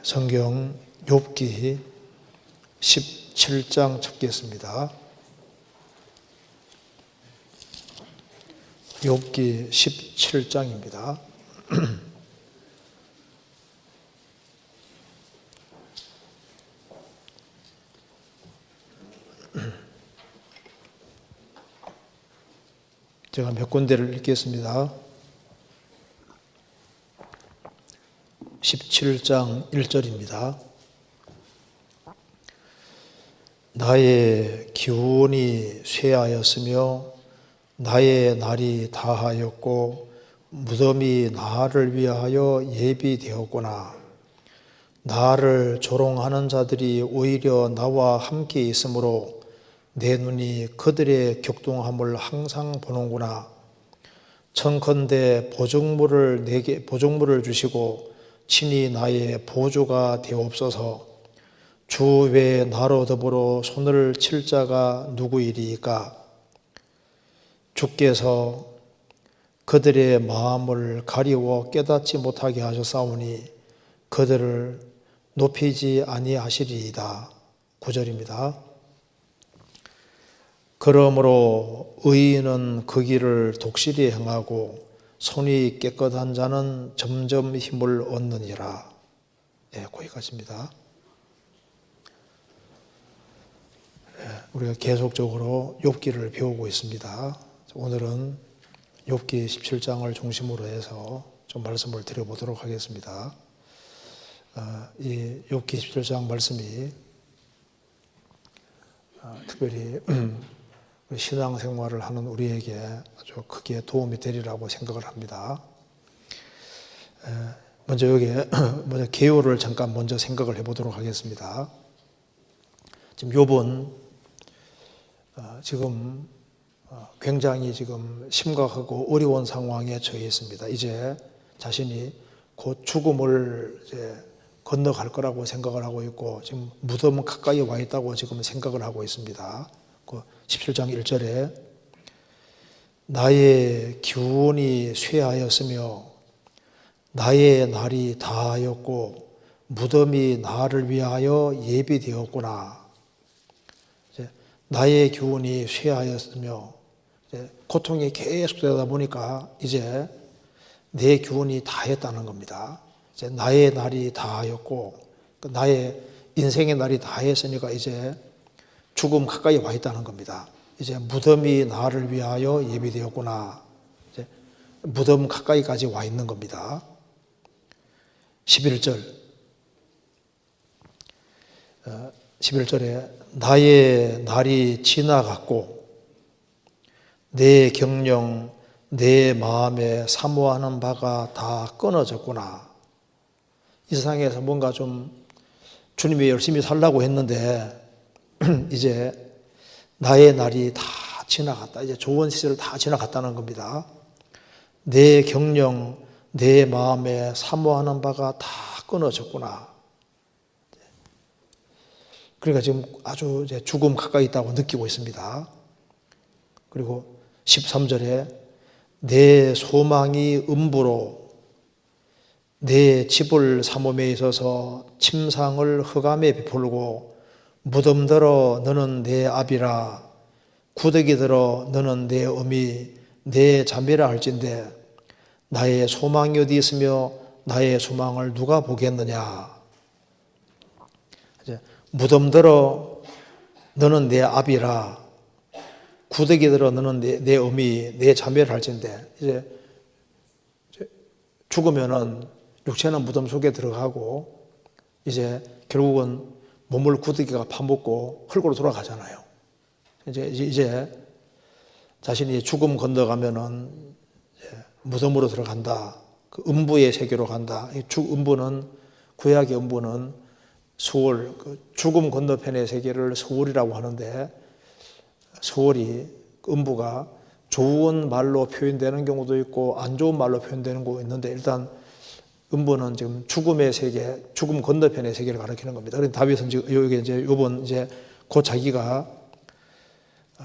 성경 욥기 17장 찾겠습니다. 욥기 17장입니다. 제가 몇 군데를 읽겠습니다. 17장 1절입니다. 나의 기운이 쇠하였으며 나의 날이 다하였고 무덤이 나를 위하여 예비되었구나. 나를 조롱하는 자들이 오히려 나와 함께 있으므로 내 눈이 그들의 격동함을 항상 보는구나. 청컨대 보증물을 주시고 친히 나의 보조가 되옵소서. 주 외에 나로 더불어 손을 칠 자가 누구이리이까? 주께서 그들의 마음을 가리워 깨닫지 못하게 하셨사오니 그들을 높이지 아니하시리이다. 9절입니다. 그러므로 의인은 그 길을 독실히 행하고 손이 깨끗한 자는 점점 힘을 얻느니라. 거기까지입니다. 우리가 계속적으로 욥기를 배우고 있습니다. 오늘은 욥기 17장을 중심으로 해서 좀 말씀을 드려보도록 하겠습니다. 이 욥기 17장 말씀이 특별히 신앙생활을 하는 우리에게 아주 크게 도움이 되리라고 생각을 합니다. 먼저 개요를 잠깐 먼저 생각을 해보도록 하겠습니다. 지금 욥은 지금 굉장히 지금 심각하고 어려운 상황에 처해 있습니다. 이제 자신이 곧 죽음을 이제 건너갈 거라고 생각을 하고 있고 지금 무덤 가까이 와 있다고 지금 생각을 하고 있습니다. 17장 1절에 나의 기운이 쇠하였으며 나의 날이 다하였고 무덤이 나를 위하여 예비되었구나. 나의 기운이 쇠하였으며 고통이 계속되다 보니까 이제 내 기운이 다했다는 겁니다. 이제 나의 날이 다하였고 나의 인생의 날이 다했으니까 이제 죽음 가까이 와 있다는 겁니다. 이제 무덤이 나를 위하여 예비되었구나. 이제 무덤 가까이까지 와 있는 겁니다. 11절에 나의 날이 지나갔고 내 경영, 내 마음에 사모하는 바가 다 끊어졌구나. 이 세상에서 뭔가 좀 주님이 열심히 살라고 했는데 이제 나의 날이 다 지나갔다. 이제 좋은 시절 다 지나갔다는 겁니다. 내 경영, 내 마음에 사모하는 바가 다 끊어졌구나. 그러니까 지금 아주 이제 죽음 가까이 있다고 느끼고 있습니다. 그리고 13절에 내 소망이 음부로 내 집을 삼음에 있어서 침상을 흑암에 베풀고 무덤들어 너는 내 아비라 구더기들어 너는 내 어미 내 자매라 할진대 나의 소망이 어디 있으며 나의 소망을 누가 보겠느냐. 이제 무덤들어 너는 내 아비라 구더기들어 너는 내 어미 내 자매를 할진대. 이제 죽으면은 육체는 무덤 속에 들어가고 이제 결국은 몸을 구더기가 파먹고 흙으로 돌아가잖아요. 이제 자신이 죽음 건너가면은 무덤으로 들어간다. 그 음부의 세계로 간다. 음부는 구약의 음부는 수월, 그 죽음 건너편의 세계를 수월이라고 하는데 수월이 음부가 좋은 말로 표현되는 경우도 있고 안 좋은 말로 표현되는 경우도 있는데 일단 음부는 지금 죽음의 세계, 죽음 건너편의 세계를 가리키는 겁니다. 그래서 다윗은 지금 여기 이제 요번 이제 곧 자기가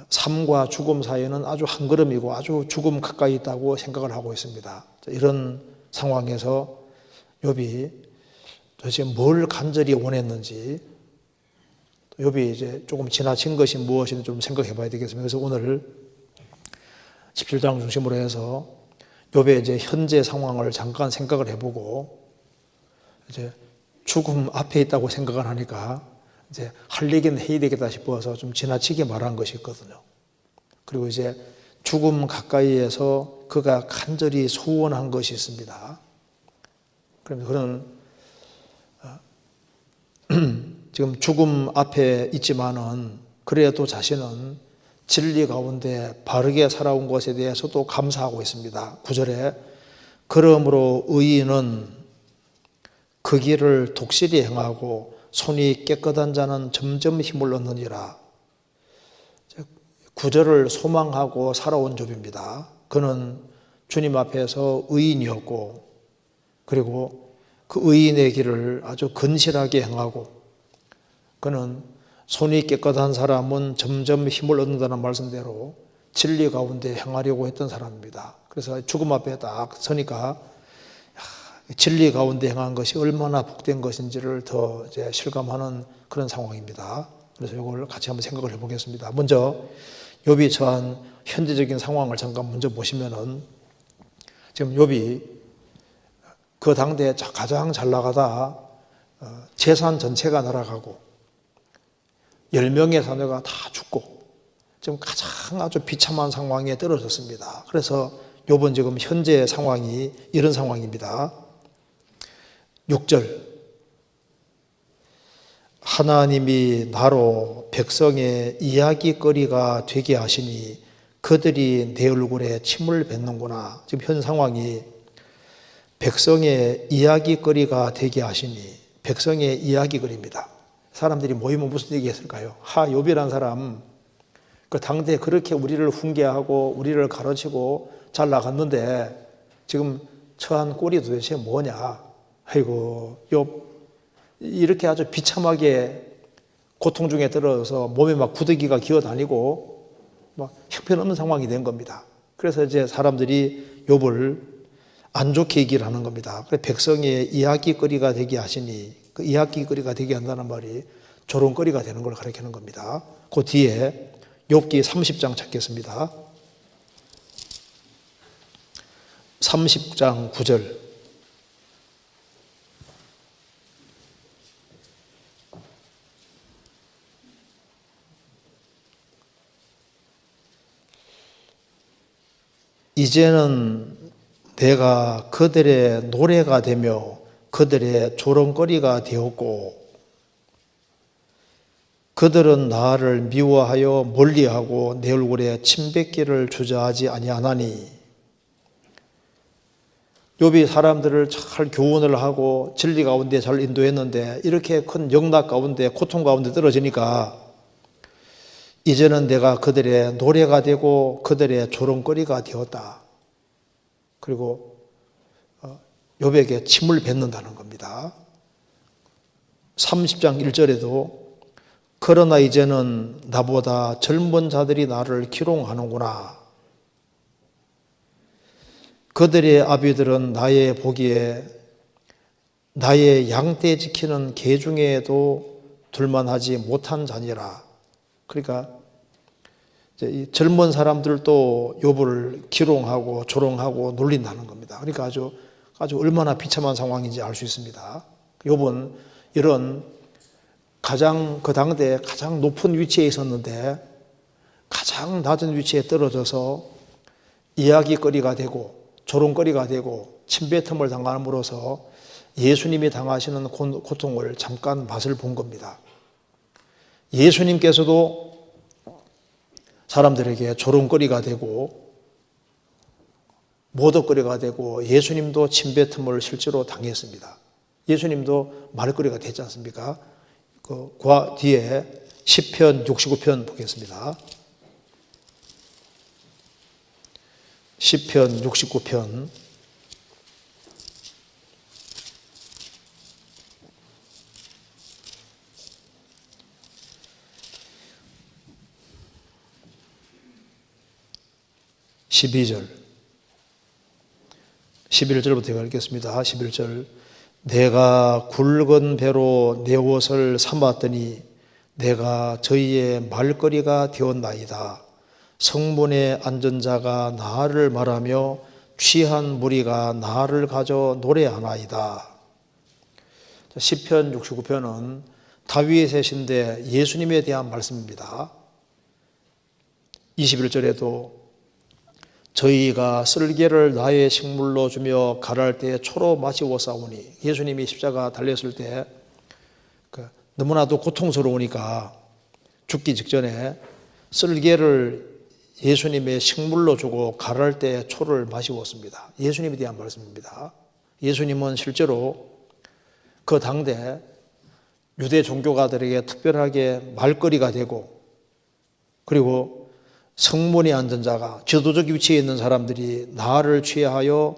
삶과 죽음 사이에는 아주 한 걸음이고 아주 죽음 가까이 있다고 생각을 하고 있습니다. 이런 상황에서 욥이 도대체 뭘 간절히 원했는지, 욥이 이제 조금 지나친 것이 무엇인지 좀 생각해 봐야 되겠습니다. 그래서 오늘 17장 중심으로 해서 욥의 이제 현재 상황을 잠깐 생각을 해보고, 이제 죽음 앞에 있다고 생각을 하니까 이제 할 얘기는 해야 되겠다 싶어서 좀 지나치게 말한 것이 있거든요. 그리고 이제 죽음 가까이에서 그가 간절히 소원한 것이 있습니다. 그러면 그는 지금 죽음 앞에 있지만은 그래도 자신은 진리 가운데 바르게 살아온 것에 대해서도 감사하고 있습니다. 9절에 그러므로 의인은 그 길을 독실히 행하고 손이 깨끗한 자는 점점 힘을 얻느니라. 9절을 소망하고 살아온 욥입니다. 그는 주님 앞에서 의인이었고, 그리고 그 의인의 길을 아주 근실하게 행하고, 그는 손이 깨끗한 사람은 점점 힘을 얻는다는 말씀대로 진리 가운데 행하려고 했던 사람입니다. 그래서 죽음 앞에 딱 서니까 진리 가운데 행한 것이 얼마나 복된 것인지를 더 이제 실감하는 그런 상황입니다. 그래서 이걸 같이 한번 생각을 해보겠습니다. 먼저 욥이 처한 현재적인 상황을 잠깐 먼저 보시면은, 지금 욥이 그 당대에 가장 잘 나가다 재산 전체가 날아가고 10명의 자녀가 다 죽고 지금 가장 아주 비참한 상황에 떨어졌습니다. 그래서 욥은 지금 현재 상황이 이런 상황입니다. 6절, 하나님이 나로 백성의 이야기거리가 되게 하시니 그들이 내 얼굴에 침을 뱉는구나. 지금 현 상황이 백성의 이야기거리가 되게 하시니, 백성의 이야기거리입니다. 사람들이 모이면 무슨 얘기 했을까요? 욥이라는 사람, 그 당대에 그렇게 우리를 훈계하고 우리를 가르치고 잘 나갔는데 지금 처한 꼴이 도대체 뭐냐? 아이고, 욥 이렇게 아주 비참하게 고통 중에 들어서 몸에 막 구더기가 기어다니고 막 형편없는 상황이 된 겁니다. 그래서 이제 사람들이 욥을 안 좋게 얘기를 하는 겁니다. 그래서 백성의 이야기거리가 되게 하시니, 그 이야기거리가 되게 한다는 말이 조롱거리가 되는 걸 가리키는 겁니다. 그 뒤에 욥기 30장 찾겠습니다. 30장 9절. 이제는 내가 그들의 노래가 되며 그들의 조롱거리가 되었고 그들은 나를 미워하여 멀리하고 내 얼굴에 침뱉기를 주저하지 아니하나니. 욥이 사람들을 잘 교훈을 하고 진리 가운데 잘 인도했는데 이렇게 큰 영락 가운데 고통 가운데 떨어지니까 이제는 내가 그들의 노래가 되고 그들의 조롱거리가 되었다. 그리고 욥에게 침을 뱉는다는 겁니다. 30장 1절에도 그러나 이제는 나보다 젊은 자들이 나를 기롱하는구나. 그들의 아비들은 나의 보기에 나의 양떼 지키는 개 중에도 둘만하지 못한 자니라. 그러니까 이제 이 젊은 사람들도 욥을 기롱하고 조롱하고 놀린다는 겁니다. 그러니까 아주 얼마나 비참한 상황인지 알 수 있습니다. 욥은 이런 가장 그 당대에 가장 높은 위치에 있었는데 가장 낮은 위치에 떨어져서 이야기거리가 되고 조롱거리가 되고 침뱉음을 당함으로써 예수님이 당하시는 고통을 잠깐 맛을 본 겁니다. 예수님께서도 사람들에게 조롱거리가 되고 모독거리가 되고 예수님도 침뱉음을 실제로 당했습니다. 예수님도 말거리가 되지 않습니까? 그 뒤에 시편 69편 보겠습니다. 시편 69편 12절 11절부터 읽겠습니다. 11절 내가 굵은 배로 내 옷을 삼았더니 내가 저희의 말거리가 되었나이다. 성문에 앉은 자가 나를 말하며 취한 무리가 나를 가져 노래하나이다. 시편 69편은 다윗의 시인데 예수님에 대한 말씀입니다. 21절에도 저희가 쓸개를 나의 식물로 주며 가랄 때에 초로 마시고 싸우니, 예수님이 십자가 달렸을 때 너무나도 고통스러우니까 죽기 직전에 쓸개를 예수님의 식물로 주고 가랄 때에 초를 마시웠습니다. 예수님에 대한 말씀입니다. 예수님은 실제로 그 당대 유대 종교가들에게 특별하게 말거리가 되고, 그리고 성문에 앉은 자가, 지도적 위치에 있는 사람들이 나를 취하여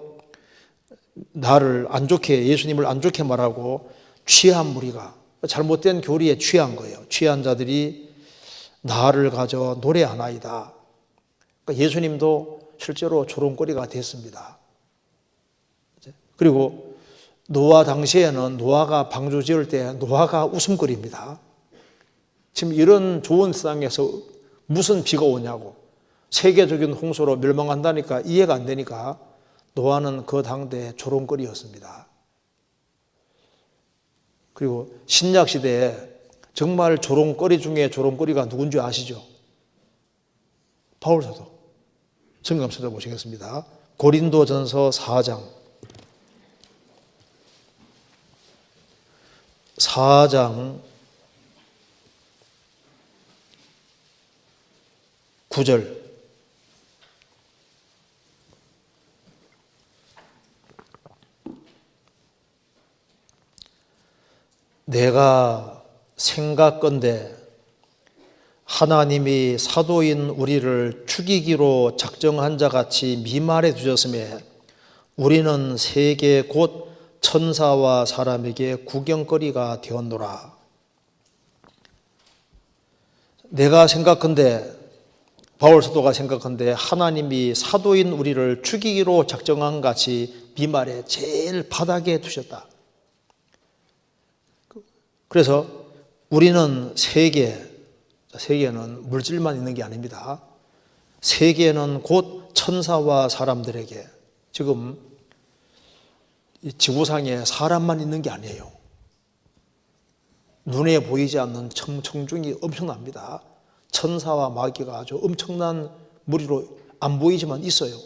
나를 안 좋게, 예수님을 안 좋게 말하고 취한 무리가, 잘못된 교리에 취한 거예요. 취한 자들이 나를 가져 노래하나이다. 그러니까 예수님도 실제로 조롱거리가 됐습니다. 그리고 노아 당시에는 노아가 방주 지을 때 노아가 웃음거리입니다. 지금 이런 좋은 세상에서 무슨 비가 오냐고, 세계적인 홍수로 멸망한다니까 이해가 안 되니까 노아는 그 당대 조롱거리였습니다. 그리고 신약 시대에 정말 조롱거리 중에 조롱거리가 누군지 아시죠? 바울 사도. 성경 찾아보시겠습니다. 고린도전서 4장 9절. 내가 생각건대 하나님이 사도인 우리를 죽이기로 작정한 자 같이 미말해 두셨음에 우리는 세계 곧 천사와 사람에게 구경거리가 되었노라. 내가 생각건대, 바울 사도가 생각한데 하나님이 사도인 우리를 죽이기로 작정한 같이 미말에 제일 바닥에 두셨다. 그래서 우리는 세계는 물질만 있는 게 아닙니다. 세계는 곧 천사와 사람들에게, 지금 이 지구상에 사람만 있는 게 아니에요. 눈에 보이지 않는 청중이 엄청납니다. 천사와 마귀가 아주 엄청난 무리로 안 보이지만 있어요.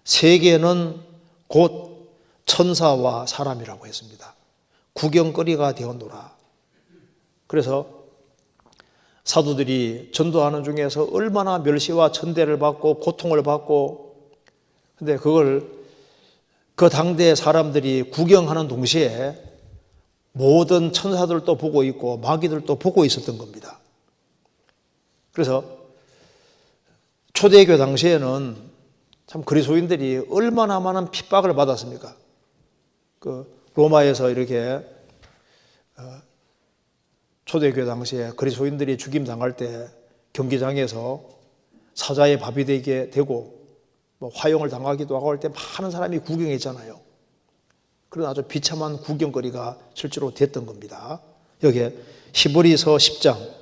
세계는 곧 천사와 사람이라고 했습니다. 구경거리가 되었노라. 그래서 사도들이 전도하는 중에서 얼마나 멸시와 천대를 받고 고통을 받고, 근데 그걸 그 당대 사람들이 구경하는 동시에 모든 천사들도 보고 있고 마귀들도 보고 있었던 겁니다. 그래서 초대교회 당시에는 참 그리스도인들이 얼마나 많은 핍박을 받았습니까? 로마에서 이렇게 초대교회 당시에 그리스도인들이 죽임 당할 때 경기장에서 사자의 밥이 되게 되고 화형을 당하기도 하고 할 때 많은 사람이 구경했잖아요. 그런 아주 비참한 구경거리가 실제로 됐던 겁니다. 여기에 히브리서 10장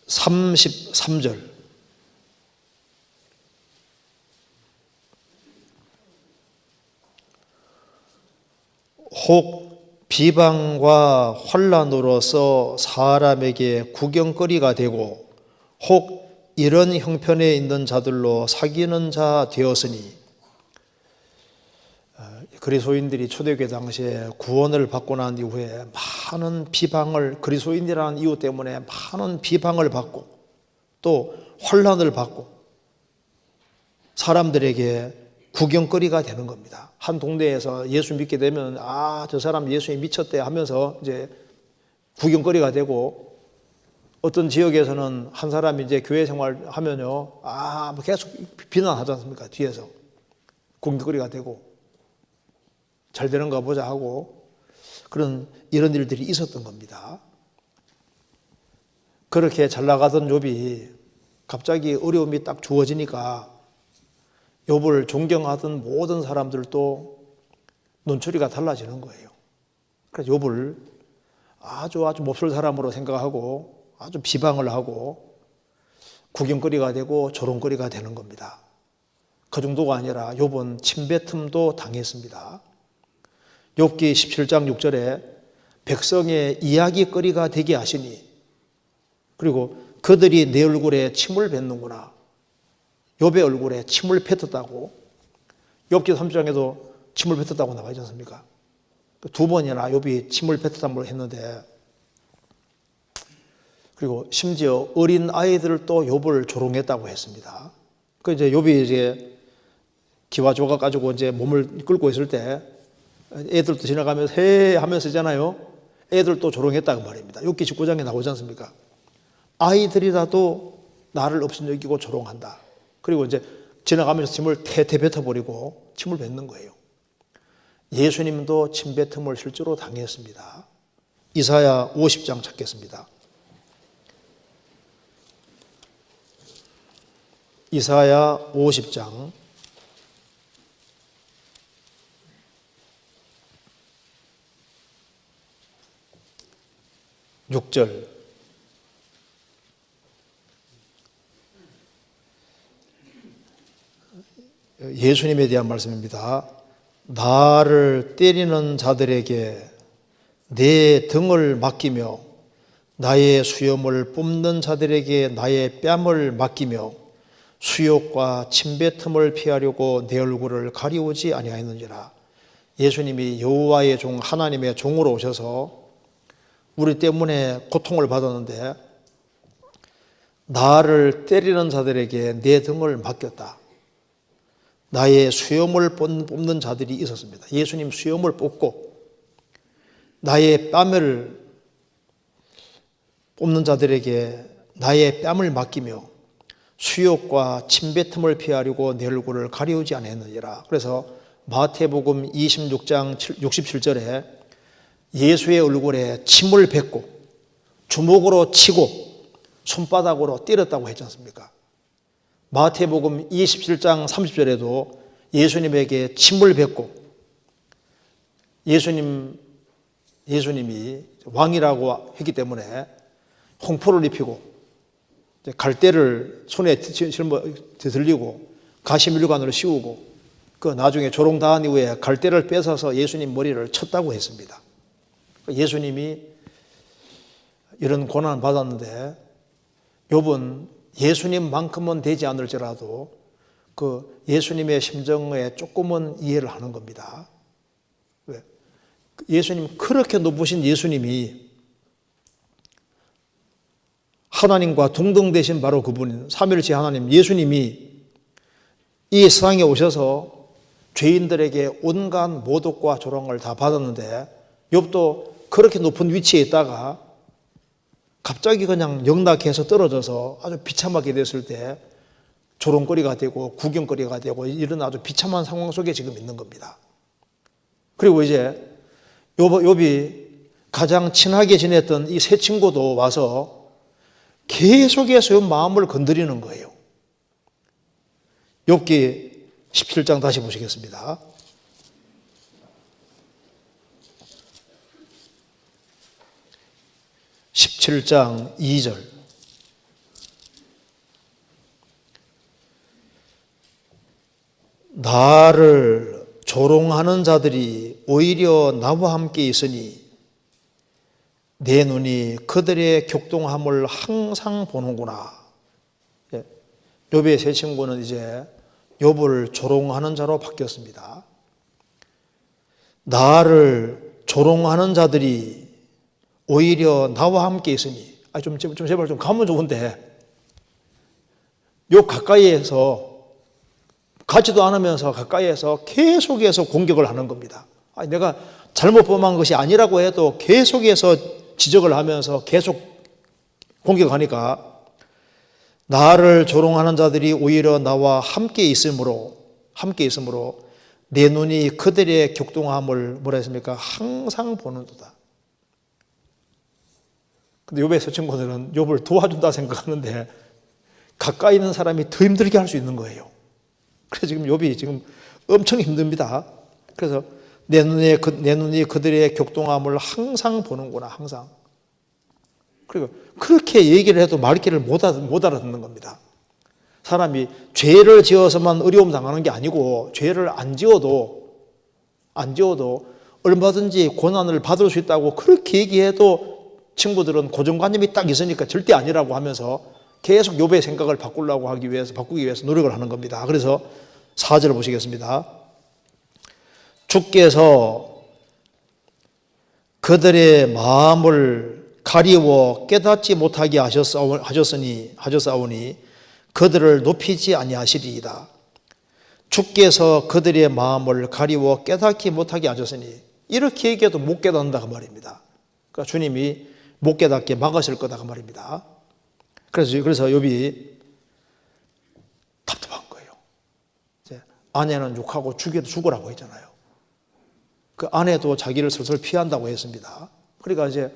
33절. 혹 비방과 환난으로서 사람에게 구경거리가 되고 혹 이런 형편에 있는 자들로 사귀는 자 되었으니, 그리스도인들이 초대교회 당시에 구원을 받고 난 이후에 많은 비방을, 그리스도인이라는 이유 때문에 많은 비방을 받고 또 환난을 받고 사람들에게 구경거리가 되는 겁니다. 한 동네에서 예수 믿게 되면 저 사람 예수에 미쳤대 하면서 이제 구경거리가 되고, 어떤 지역에서는 한 사람이 이제 교회 생활하면요 계속 비난하지 않습니까? 뒤에서 구경거리가 되고 잘 되는가 보자 하고, 이런 일들이 있었던 겁니다. 그렇게 잘 나가던 욥이 갑자기 어려움이 딱 주어지니까 욥을 존경하던 모든 사람들도 눈초리가 달라지는 거예요. 그래서 욥을 아주 몹쓸 사람으로 생각하고 아주 비방을 하고 구경거리가 되고 조롱거리가 되는 겁니다. 그 정도가 아니라 욥은 침뱉음도 당했습니다. 욥기 17장 6절에 백성의 이야기거리가 되게 하시니, 그리고 그들이 내 얼굴에 침을 뱉는구나. 욥의 얼굴에 침을 뱉었다고. 욥기 3장에도 침을 뱉었다고 나와 있지 않습니까? 두 번이나 욥이 침을 뱉었다고 했는데, 그리고 심지어 어린 아이들도 욥을 조롱했다고 했습니다. 그 이제 욥이 이제 기와 조각 가지고 이제 몸을 끌고 있을 때 애들도 지나가면서 해 하면서 있잖아요. 애들도 조롱했다고 말입니다. 욥기 19장에 나오지 않습니까? 아이들이라도 나를 업신여기고 조롱한다. 그리고 이제 지나가면서 침을 태태 뱉어버리고 침을 뱉는 거예요. 예수님도 침뱉음을 실제로 당했습니다. 이사야 50장 찾겠습니다. 이사야 50장 6절. 예수님에 대한 말씀입니다. 나를 때리는 자들에게 내 등을 맡기며 나의 수염을 뽑는 자들에게 나의 뺨을 맡기며 수욕과 침뱉음을 피하려고 내 얼굴을 가리우지 아니하였느니라. 예수님이 여호와의 종 하나님의 종으로 오셔서 우리 때문에 고통을 받았는데 나를 때리는 자들에게 내 등을 맡겼다. 나의 수염을 뽑는 자들이 있었습니다. 예수님 수염을 뽑고 나의 뺨을 뽑는 자들에게 나의 뺨을 맡기며 수욕과 침뱉음을 피하려고 내 얼굴을 가리우지 않았느니라. 그래서 마태복음 26장 67절에 예수의 얼굴에 침을 뱉고 주먹으로 치고 손바닥으로 때렸다고 했지 않습니까? 마태복음 27장 30절에도 예수님에게 침을 뱉고 예수님이 왕이라고 했기 때문에 홍포를 입히고 갈대를 손에 들리고 가시밀관으로 씌우고 그 나중에 조롱 당한 이후에 갈대를 뺏어서 예수님 머리를 쳤다고 했습니다. 예수님이 이런 고난을 받았는데 욥은 예수님만큼은 되지 않을지라도 그 예수님의 심정에 조금은 이해를 하는 겁니다. 왜? 예수님, 그렇게 높으신 예수님이 하나님과 동등되신 바로 그분, 삼위일체 하나님 예수님이 이 세상에 오셔서 죄인들에게 온갖 모독과 조롱을 다 받았는데 욥도 그렇게 높은 위치에 있다가 갑자기 그냥 영락해서 떨어져서 아주 비참하게 됐을 때 조롱거리가 되고 구경거리가 되고 이런 아주 비참한 상황 속에 지금 있는 겁니다. 그리고 이제 욥이 가장 친하게 지냈던 이 세 친구도 와서 계속해서 마음을 건드리는 거예요. 욥기 17장 다시 보시겠습니다. 17장 2절. 나를 조롱하는 자들이 오히려 나와 함께 있으니 내 눈이 그들의 격동함을 항상 보는구나. 욥의 세 친구는 이제 욥을 조롱하는 자로 바뀌었습니다. 나를 조롱하는 자들이 오히려 나와 함께 있으니, 좀 제발 좀 가면 좋은데, 요 가까이에서, 가지도 않으면서 가까이에서 계속해서 공격을 하는 겁니다. 내가 잘못 범한 것이 아니라고 해도 계속해서 지적을 하면서 계속 공격하니까, 나를 조롱하는 자들이 오히려 나와 함께 있으므로 내 눈이 그들의 격동함을 뭐라 했습니까? 항상 보는도다. 근데 욥의 세 친구들은 욥을 도와준다 생각하는데 가까이 있는 사람이 더 힘들게 할 수 있는 거예요. 그래서 지금 욥이 지금 엄청 힘듭니다. 그래서 내 눈이 그들의 격동함을 항상 보는구나, 항상. 그리고 그렇게 얘기를 해도 말귀를 못 알아듣는 겁니다. 사람이 죄를 지어서만 어려움 당하는 게 아니고 죄를 안 지어도 얼마든지 고난을 받을 수 있다고 그렇게 얘기해도 친구들은 고정관념이 딱 있으니까 절대 아니라고 하면서 계속 욥의 생각을 바꾸기 위해서 노력을 하는 겁니다. 그래서 4절 보시겠습니다. 주께서 그들의 마음을 가리워 깨닫지 못하게 하셨사오니 그들을 높이지 아니하시리이다. 주께서 그들의 마음을 가리워 깨닫지 못하게 하셨으니 이렇게 얘기해도 못 깨닫는다 그 말입니다. 그러니까 주님이 못 깨닫게 막으실 거다 그 말입니다. 그래서 욥이 답답한 거예요. 이제 아내는 욕하고 죽으라고 했잖아요. 그 아내도 자기를 슬슬 피한다고 했습니다. 그러니까 이제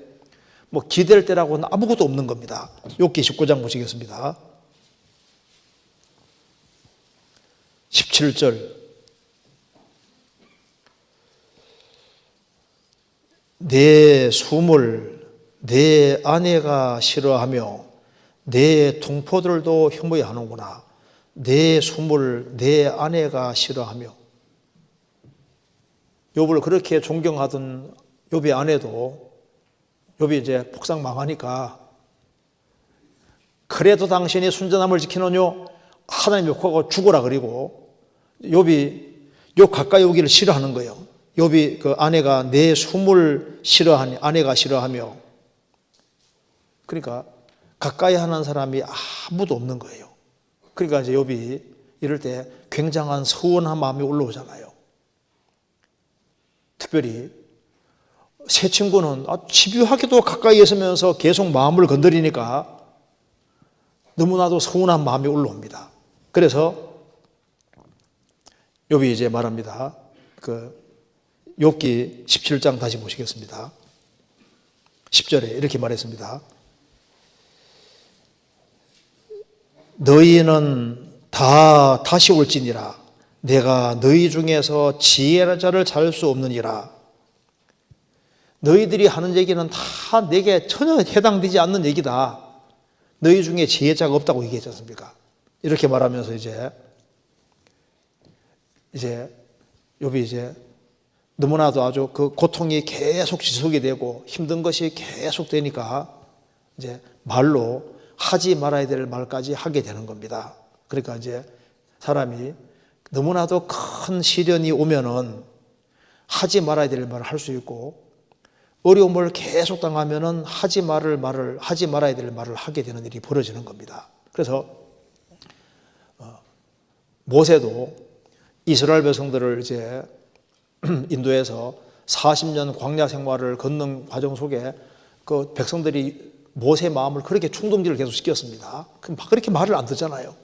뭐 기댈 때라고는 아무것도 없는 겁니다. 욥기 19장 보시겠습니다. 17절. 내 숨을 내 아내가 싫어하며 내 동포들도 혐오하는구나. 내 숨을 내 아내가 싫어하며. 욥을 그렇게 존경하던 욥의 아내도 욥이 이제 폭삭 망하니까 그래도 당신이 순전함을 지키느뇨 하나님 욕하고 죽어라 그리고 욥이 욥 가까이 오기를 싫어하는 거예요. 욥이 그 아내가 내 숨을 싫어하니 아내가 싫어하며 그러니까 가까이 하는 사람이 아무도 없는 거예요. 그러니까 이제 욥이 이럴 때 굉장한 서운한 마음이 올라오잖아요. 특별히 세 친구는 집요하게도 가까이 있으면서 계속 마음을 건드리니까 너무나도 서운한 마음이 올라옵니다. 그래서 욥이 이제 말합니다. 그 욥기 17장 다시 보시겠습니다. 10절에 이렇게 말했습니다. 너희는 다 다시 올지니라. 내가 너희 중에서 지혜자를 찾을 수 없느니라. 너희들이 하는 얘기는 다 내게 전혀 해당되지 않는 얘기다. 너희 중에 지혜자가 없다고 얘기했지 않습니까? 이렇게 말하면서 이제 욥이 이제 너무나도 아주 그 고통이 계속 지속이 되고 힘든 것이 계속 되니까 이제 말로 하지 말아야 될 말까지 하게 되는 겁니다. 그러니까 이제 사람이 너무나도 큰 시련이 오면은 하지 말아야 될 말을 할 수 있고 어려움을 계속 당하면은 하지 말아야 될 말을 하게 되는 일이 벌어지는 겁니다. 그래서 모세도 이스라엘 백성들을 이제 인도에서 40년 광야 생활을 걷는 과정 속에 그 백성들이 모세의 마음을 그렇게 충동질을 계속 시켰습니다. 그렇게 말을 안 듣잖아요.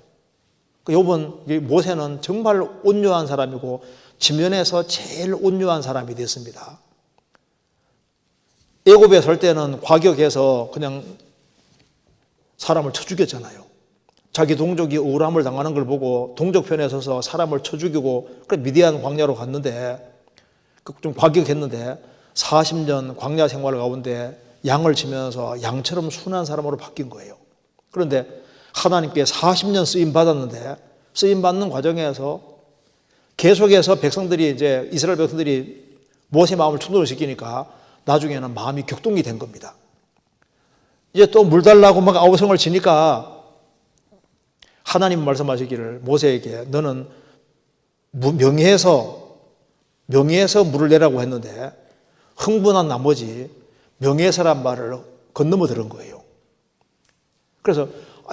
욥은 모세는 정말 온유한 사람이고 지면에서 제일 온유한 사람이 됐습니다. 애굽에 설 때는 과격해서 그냥 사람을 쳐 죽였잖아요. 자기 동족이 억울함을 당하는 걸 보고 동족 편에 서서 사람을 쳐 죽이고 그래 미디안 광야로 갔는데 좀 과격했는데 40년 광야 생활 가운데 양을 치면서 양처럼 순한 사람으로 바뀐 거예요. 그런데 하나님께 40년 쓰임 받았는데 쓰임 받는 과정에서 계속해서 백성들이 이제 이스라엘 백성들이 모세 마음을 충동을 시키니까 나중에는 마음이 격동이 된 겁니다. 이제 또 물 달라고 막 아우성을 치니까 하나님 말씀하시기를 모세에게 너는 명예에서 물을 내라고 했는데 흥분한 나머지 명예서란 말을 건너며 들은 거예요. 그래서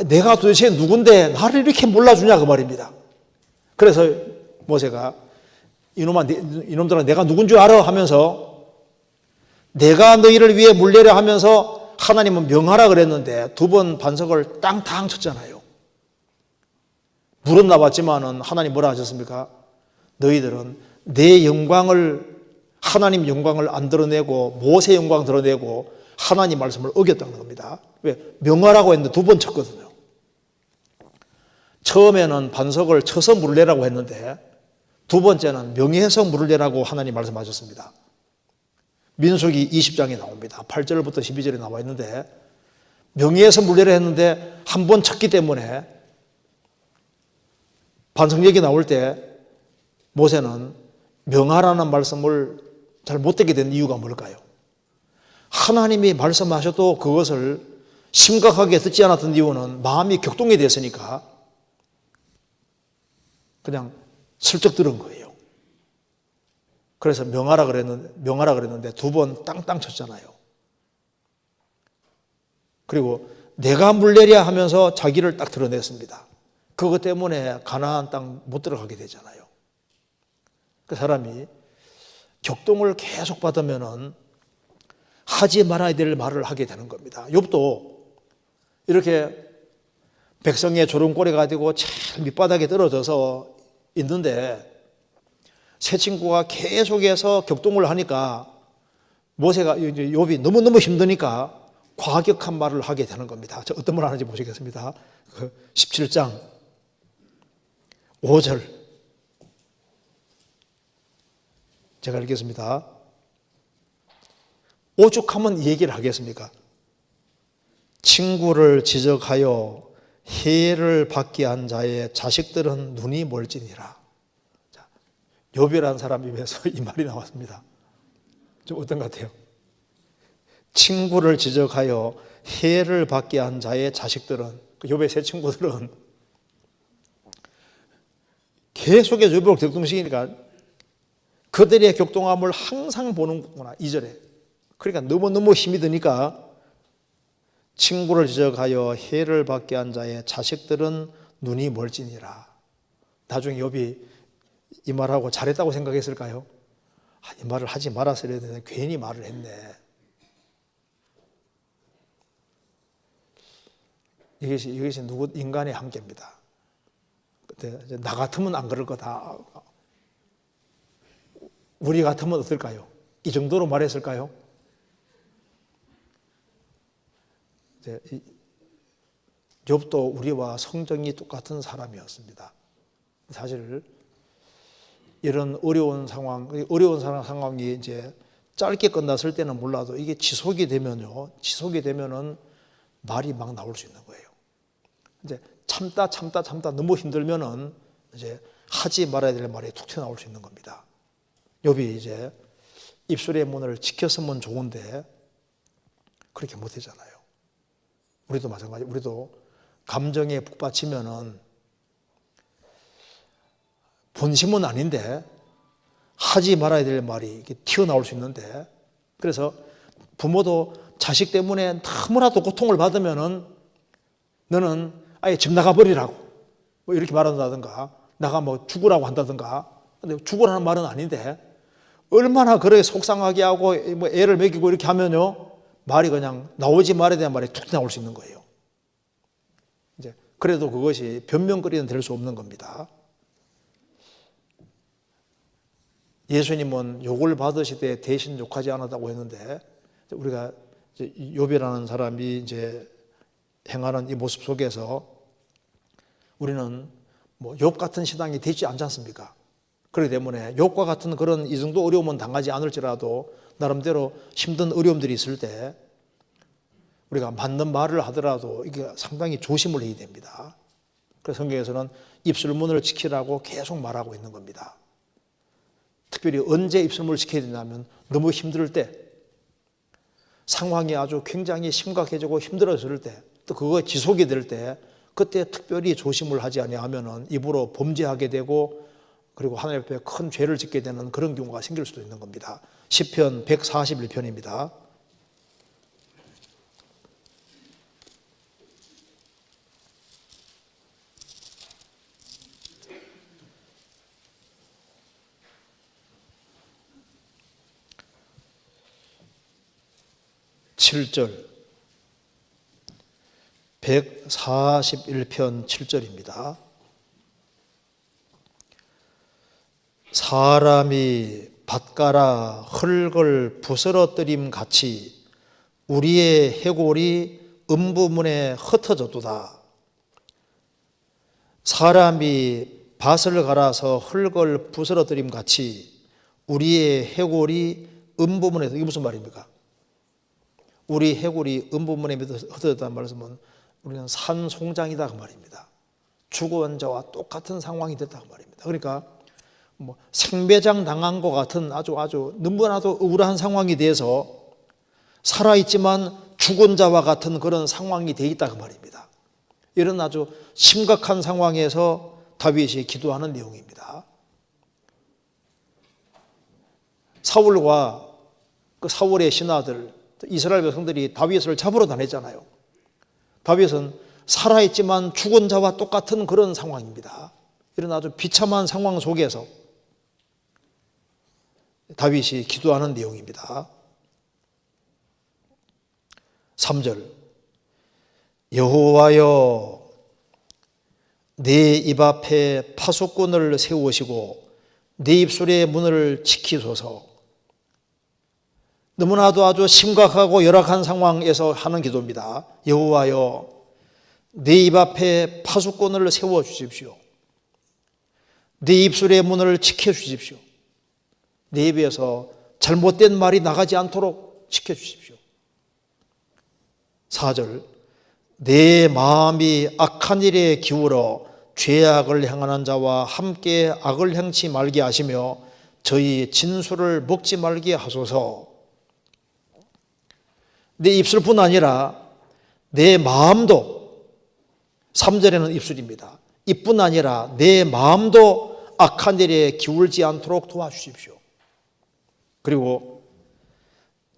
내가 도대체 누군데 나를 이렇게 몰라주냐 그 말입니다. 그래서 모세가 이놈들아 내가 누군 줄 알아 하면서 내가 너희를 위해 물내려 하면서 하나님은 명하라 그랬는데 두 번 반석을 땅땅 쳤잖아요. 물은 나왔지만은 하나님 뭐라 하셨습니까? 너희들은 내 영광을 하나님 영광을 안 드러내고 모세 영광 드러내고 하나님 말씀을 어겼다는 겁니다. 왜? 명하라고 했는데 두 번 쳤거든요. 처음에는 반석을 쳐서 물을 내라고 했는데 두 번째는 명해서 물을 내라고 하나님 말씀하셨습니다. 민수기 20장에 나옵니다. 8절부터 12절에 나와 있는데 명예에서 물내려 했는데 한 번 쳤기 때문에 반석 얘기 나올 때 모세는 명하라는 말씀을 잘 못 듣게 된 이유가 뭘까요? 하나님이 말씀하셔도 그것을 심각하게 듣지 않았던 이유는 마음이 격동이 됐으니까 그냥 슬쩍 들은 거예요. 그래서 명하라 그랬는데 두 번 땅땅 쳤잖아요. 그리고 내가 물내랴 하면서 자기를 딱 드러냈습니다. 그것 때문에 가나안 땅 못 들어가게 되잖아요. 그 사람이 격동을 계속 받으면은 하지 말아야 될 말을 하게 되는 겁니다. 욥도 이렇게 백성의 조롱거리가 되고 제일 밑바닥에 떨어져서 있는데 새 친구가 계속해서 격동을 하니까 모세가 욥이 너무너무 힘드니까 과격한 말을 하게 되는 겁니다. 저 어떤 말 하는지 보시겠습니다. 17장 5절 제가 읽겠습니다. 오죽하면 이 얘기를 하겠습니까? 친구를 지적하여 해를 받게 한 자의 자식들은 눈이 멀지니라. 욥이라는 사람 입에서 이 말이 나왔습니다. 좀 어떤 것 같아요? 친구를 지적하여 해를 받게 한 자의 자식들은, 욥의 세 친구들은 계속해서 욥을 격동시키니까 그들의 격동함을 항상 보는구나. 2절에. 그러니까 너무너무 힘이 드니까 친구를 지적하여 해를 받게 한 자의 자식들은 눈이 멀지니라. 나중에 욥이 이 말하고 잘했다고 생각했을까요? 이 말을 하지 말았어야 되는데 괜히 말을 했네. 이것이 누구 인간의 한계입니다. 근데 나 같으면 안 그럴 거다. 우리 같으면 어떨까요? 이 정도로 말했을까요? 욥도 우리와 성정이 똑같은 사람이었습니다. 사실 이런 어려운 상황이 이제 짧게 끝났을 때는 몰라도 이게 지속이 되면은 말이 막 나올 수 있는 거예요. 이제 참다 너무 힘들면은 이제 하지 말아야 될 말이 툭 튀어나올 수 있는 겁니다. 욥이 이제 입술의 문을 지켰으면 좋은데 그렇게 못하잖아요. 우리도 마찬가지. 우리도 감정에 북받치면은 본심은 아닌데 하지 말아야 될 말이 이렇게 튀어나올 수 있는데, 그래서 부모도 자식 때문에 너무나도 고통을 받으면은 너는 아예 집 나가버리라고 뭐 이렇게 말한다든가, 나가 뭐 죽으라고 한다든가. 근데 죽으라는 말은 아닌데 얼마나 그렇게 속상하게 하고 뭐 애를 먹이고 이렇게 하면요 말이 그냥 나오지 말아야 되는 말이 툭 나올 수 있는 거예요. 이제 그래도 그것이 변명거리는 될 수 없는 겁니다. 예수님은 욕을 받으시되 대신 욕하지 않았다고 했는데, 우리가 욥이라는 사람이 이제 행하는 이 모습 속에서 우리는 뭐 욥 같은 신앙이 되지 않지 않습니까? 그렇기 때문에 욥과 같은 그런 이 정도 어려움은 당하지 않을지라도 나름대로 힘든 어려움들이 있을 때 우리가 맞는 말을 하더라도 이게 상당히 조심을 해야 됩니다. 그래서 성경에서는 입술문을 지키라고 계속 말하고 있는 겁니다. 특별히 언제 입술문을 지켜야 되냐면 너무 힘들 때, 상황이 아주 굉장히 심각해지고 힘들어질 때, 또 그거 지속이 될 때, 그때 특별히 조심을 하지 아니하면은 입으로 범죄하게 되고 그리고 하나님 앞에 큰 죄를 짓게 되는 그런 경우가 생길 수도 있는 겁니다. 시편 141편입니다. (7절) 141편 7절입니다. 사람이 밭가라 흙을 부스러뜨림 같이 우리의 해골이 음부문에 흩어졌도다. 사람이 밭을 갈아서 흙을 부스러뜨림 같이 우리의 해골이 음부문에, 이게 무슨 말입니까? 우리 해골이 음부문에 흩어졌다는 말씀은 우리는 산송장이다 그 말입니다. 죽은 자와 똑같은 상황이 됐다 그 말입니다. 그러니까 뭐 생배장 당한 것 같은 아주 너무나도 우울한 상황이 돼서 살아있지만 죽은 자와 같은 그런 상황이 돼 있다 그 말입니다. 이런 아주 심각한 상황에서 다윗이 기도하는 내용입니다. 사울과 그 사울의 신하들, 이스라엘 백성들이 다윗을 잡으러 다녔잖아요. 다윗은 살아있지만 죽은 자와 똑같은 그런 상황입니다. 이런 아주 비참한 상황 속에서 다윗이 기도하는 내용입니다. 3절, 여호와여 내 입 앞에 파수꾼을 세우시고 내 입술의 문을 지키소서. 너무나도 아주 심각하고 열악한 상황에서 하는 기도입니다. 여호와여 내 입 앞에 파수꾼을 세워주십시오. 내 입술의 문을 지켜주십시오. 내 입에서 잘못된 말이 나가지 않도록 지켜주십시오. 4절, 내 마음이 악한 일에 기울어 죄악을 행하는 자와 함께 악을 행치 말게 하시며 저희 진술을 먹지 말게 하소서. 내 입술뿐 아니라 내 마음도, 3절에는 입술입니다. 입뿐 아니라 내 마음도 악한 일에 기울지 않도록 도와주십시오. 그리고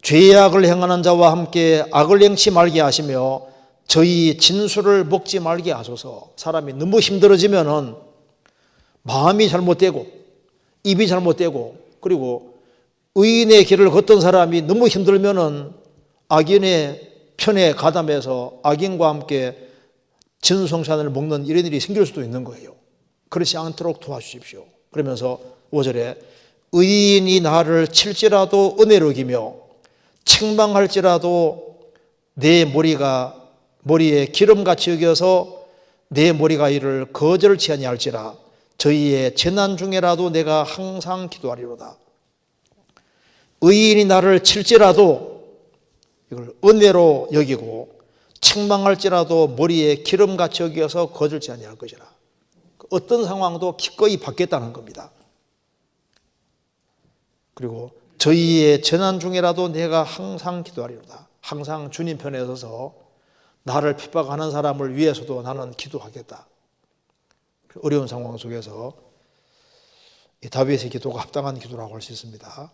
죄악을 행하는 자와 함께 악을 행치 말게 하시며 저희 진술을 먹지 말게 하소서. 사람이 너무 힘들어지면은 마음이 잘못되고 입이 잘못되고 그리고 의인의 길을 걷던 사람이 너무 힘들면은 악인의 편에 가담해서 악인과 함께 진성산을 먹는 이런 일이 생길 수도 있는 거예요. 그렇지 않도록 도와주십시오. 그러면서 5절에 의인이 나를 칠지라도 은혜로 여기며 책망할지라도 내 머리에 기름같이 여겨서 내 머리가 이를 거절치 아니할지라 저희의 재난 중에라도 내가 항상 기도하리로다. 의인이 나를 칠지라도 이걸 은혜로 여기고 책망할지라도 머리에 기름같이 여겨서 거절치 아니할 것이라. 어떤 상황도 기꺼이 받겠다는 겁니다. 그리고 저희의 재난 중에라도 내가 항상 기도하리로다. 항상 주님 편에 서서 나를 핍박하는 사람을 위해서도 나는 기도하겠다. 어려운 상황 속에서 다윗의 기도가 합당한 기도라고 할 수 있습니다.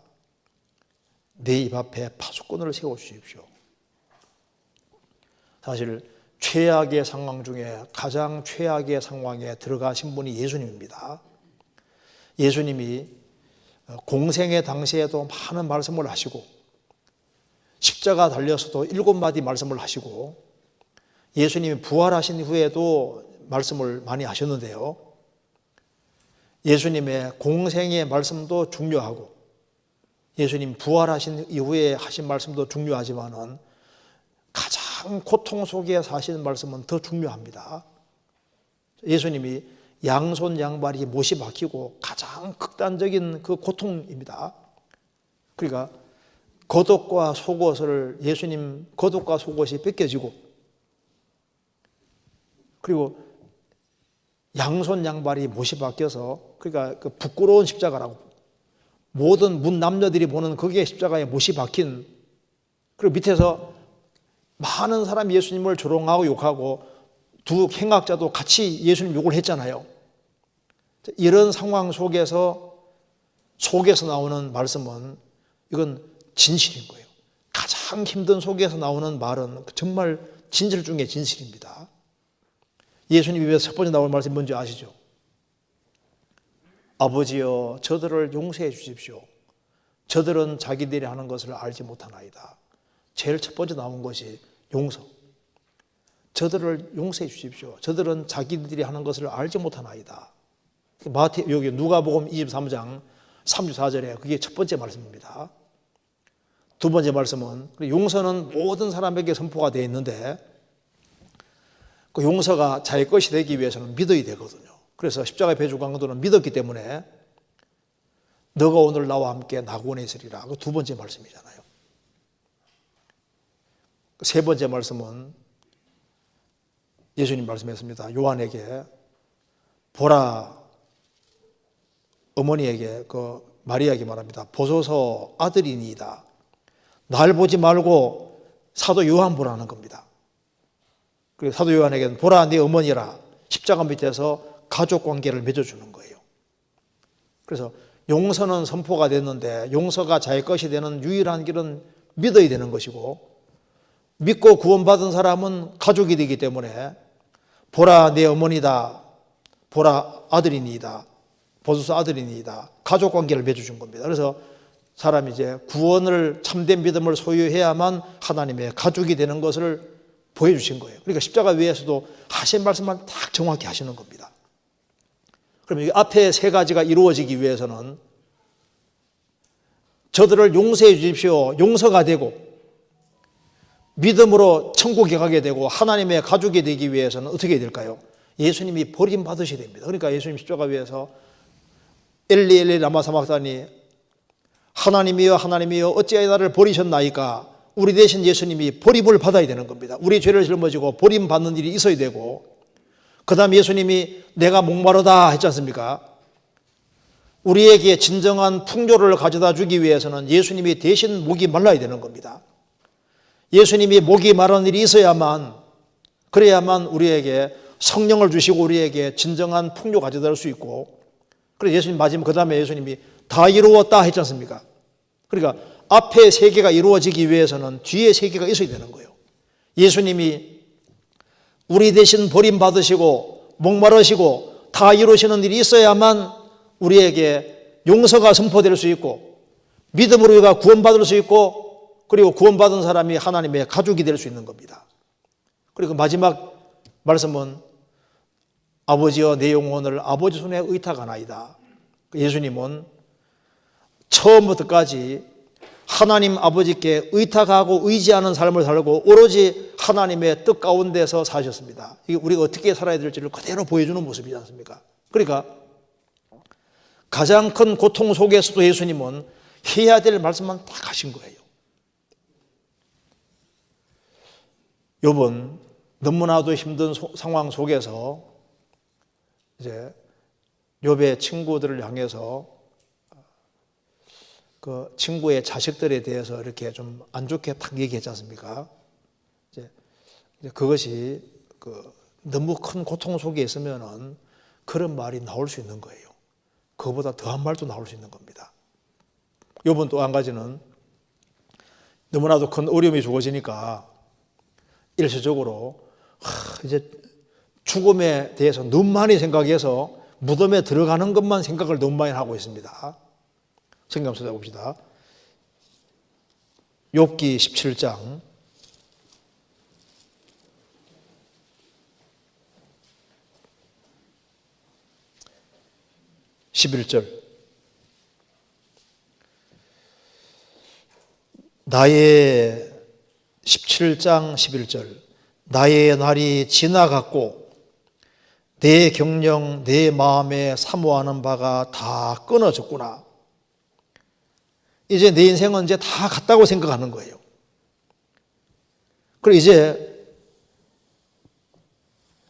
내 입 앞에 파수꾼을 세워주십시오. 사실 최악의 상황 중에 가장 최악의 상황에 들어가신 분이 예수님입니다. 예수님이 공생의 당시에도 많은 말씀을 하시고 십자가 달려서도 7마디 말씀을 하시고 예수님이 부활하신 후에도 말씀을 많이 하셨는데요. 예수님의 공생의 말씀도 중요하고 예수님 부활하신 이후에 하신 말씀도 중요하지만은 가장 고통 속에 사시는 말씀은 더 중요합니다. 예수님이 양손 양발이 못이 박히고 가장 극단적인 그 고통입니다. 그러니까 겉옷과 속옷을 예수님 겉옷과 속옷이 벗겨지고 그리고 양손 양발이 못이 박혀서 그러니까 그 부끄러운 십자가라고 모든 문 남녀들이 보는 거기에 십자가에 못이 박힌 그리고 밑에서 많은 사람이 예수님을 조롱하고 욕하고 두 행악자도 같이 예수님 욕을 했잖아요. 이런 상황 속에서 나오는 말씀은 이건 진실인 거예요. 가장 힘든 속에서 나오는 말은 정말 진실 중에 진실입니다. 예수님 입에서 첫 번째 나올 말씀이 뭔지 아시죠? 아버지여 저들을 용서해 주십시오. 저들은 자기들이 하는 것을 알지 못하나이다. 제일 첫 번째 나온 것이 용서. 저들을 용서해 주십시오. 저들은 자기들이 하는 것을 알지 못하나이다. 여기 누가복음 23장 34절에 그게 첫 번째 말씀입니다. 두 번째 말씀은 용서는 모든 사람에게 선포가 되어 있는데 그 용서가 자기 것이 되기 위해서는 믿어야 되거든요. 그래서 십자가의 배주 강도는 믿었기 때문에 너가 오늘 나와 함께 낙원에 있으리라. 그 두 번째 말씀이잖아요. 세 번째 말씀은 예수님 말씀했습니다. 요한에게 보라, 어머니에게 그 마리아에게 말합니다. 보소서 아들이니이다. 날 보지 말고 사도 요한 보라는 겁니다. 그리고 사도 요한에게는 보라 네 어머니라 십자가 밑에서 가족 관계를 맺어주는 거예요. 그래서 용서는 선포가 됐는데 용서가 자기 것이 되는 유일한 길은 믿어야 되는 것이고 믿고 구원받은 사람은 가족이 되기 때문에 보라 내 어머니다, 보라 아들이니이다, 보소서 아들이니이다, 가족 관계를 맺어준 겁니다. 그래서 사람이 이제 구원을 참된 믿음을 소유해야만 하나님의 가족이 되는 것을 보여주신 거예요. 그러니까 십자가 위에서도 하신 말씀만 딱 정확히 하시는 겁니다. 그러면 이 앞에 세 가지가 이루어지기 위해서는 저들을 용서해 주십시오. 용서가 되고 믿음으로 천국에 가게 되고 하나님의 가족이 되기 위해서는 어떻게 될까요? 예수님이 버림받으셔야 됩니다. 그러니까 예수님 십자가 위에서 엘리 엘리 라마 사박사니 하나님이여 하나님이여 어찌하여 나를 버리셨나이까 우리 대신 예수님이 버림을 받아야 되는 겁니다. 우리 죄를 짊어지고 버림받는 일이 있어야 되고 그 다음 예수님이 내가 목마르다 했지 않습니까? 우리에게 진정한 풍요를 가져다 주기 위해서는 예수님이 대신 목이 말라야 되는 겁니다. 예수님이 목이 마른 일이 있어야만 그래야만 우리에게 성령을 주시고 우리에게 진정한 풍요 가져다 줄 수 있고 그래서 예수님 마지막 그 다음에 예수님이 다 이루었다 했지 않습니까? 그러니까 앞에 세 개가 이루어지기 위해서는 뒤에 세 개가 있어야 되는 거예요. 예수님이 우리 대신 버림받으시고 목마르시고 다 이루시는 일이 있어야만 우리에게 용서가 선포될 수 있고 믿음으로 우리가 구원받을 수 있고 그리고 구원받은 사람이 하나님의 가족이 될 수 있는 겁니다. 그리고 마지막 말씀은 아버지여 내 영혼을 아버지 손에 의탁하나이다. 예수님은 처음부터까지 하나님 아버지께 의탁하고 의지하는 삶을 살고 오로지 하나님의 뜻 가운데서 사셨습니다. 이게 우리가 어떻게 살아야 될지를 그대로 보여주는 모습이지 않습니까? 그러니까 가장 큰 고통 속에서도 예수님은 해야 될 말씀만 딱 하신 거예요. 욥은 너무나도 힘든 상황 속에서 이제 욥의 친구들을 향해서 그 친구의 자식들에 대해서 이렇게 좀 안 좋게 딱 얘기했지 않습니까? 이제 그것이 너무 큰 고통 속에 있으면은 그런 말이 나올 수 있는 거예요. 그거보다 더한 말도 나올 수 있는 겁니다. 욥은 또 한 가지는 너무나도 큰 어려움이 주어지니까 일시적으로 이제 죽음에 대해서 너무 많이 생각해서 무덤에 들어가는 것만 생각을 너무 많이 하고 있습니다. 성경 한번 찾아봅시다. 욥기 17장 11절 나의 17장 11절 나의 날이 지나갔고 내 경영 내 마음에 사모하는 바가 다 끊어졌구나. 이제 내 인생은 이제 다 갔다고 생각하는 거예요. 그리고 이제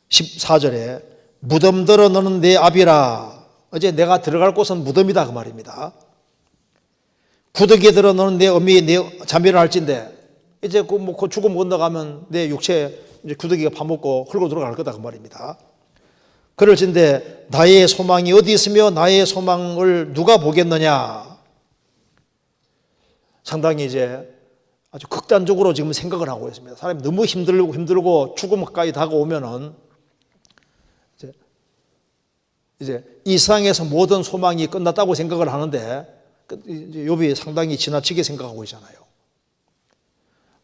14절에 무덤들어 너는 내 앞이라. 이제 내가 들어갈 곳은 무덤이다 그 말입니다. 구더기에 들어 너는 내 어미 내 자매를 할진대. 이제 그 죽음 건너가면 내 육체 이제 구더기가 파먹고 흘고 들어갈 거다 그 말입니다. 그럴진대 나의 소망이 어디 있으며 나의 소망을 누가 보겠느냐. 상당히 이제 아주 극단적으로 지금 생각을 하고 있습니다. 사람이 너무 힘들고 죽음 가까이 다가오면은 이제 이 세상에서 모든 소망이 끝났다고 생각을 하는데 욥이 상당히 지나치게 생각하고 있잖아요.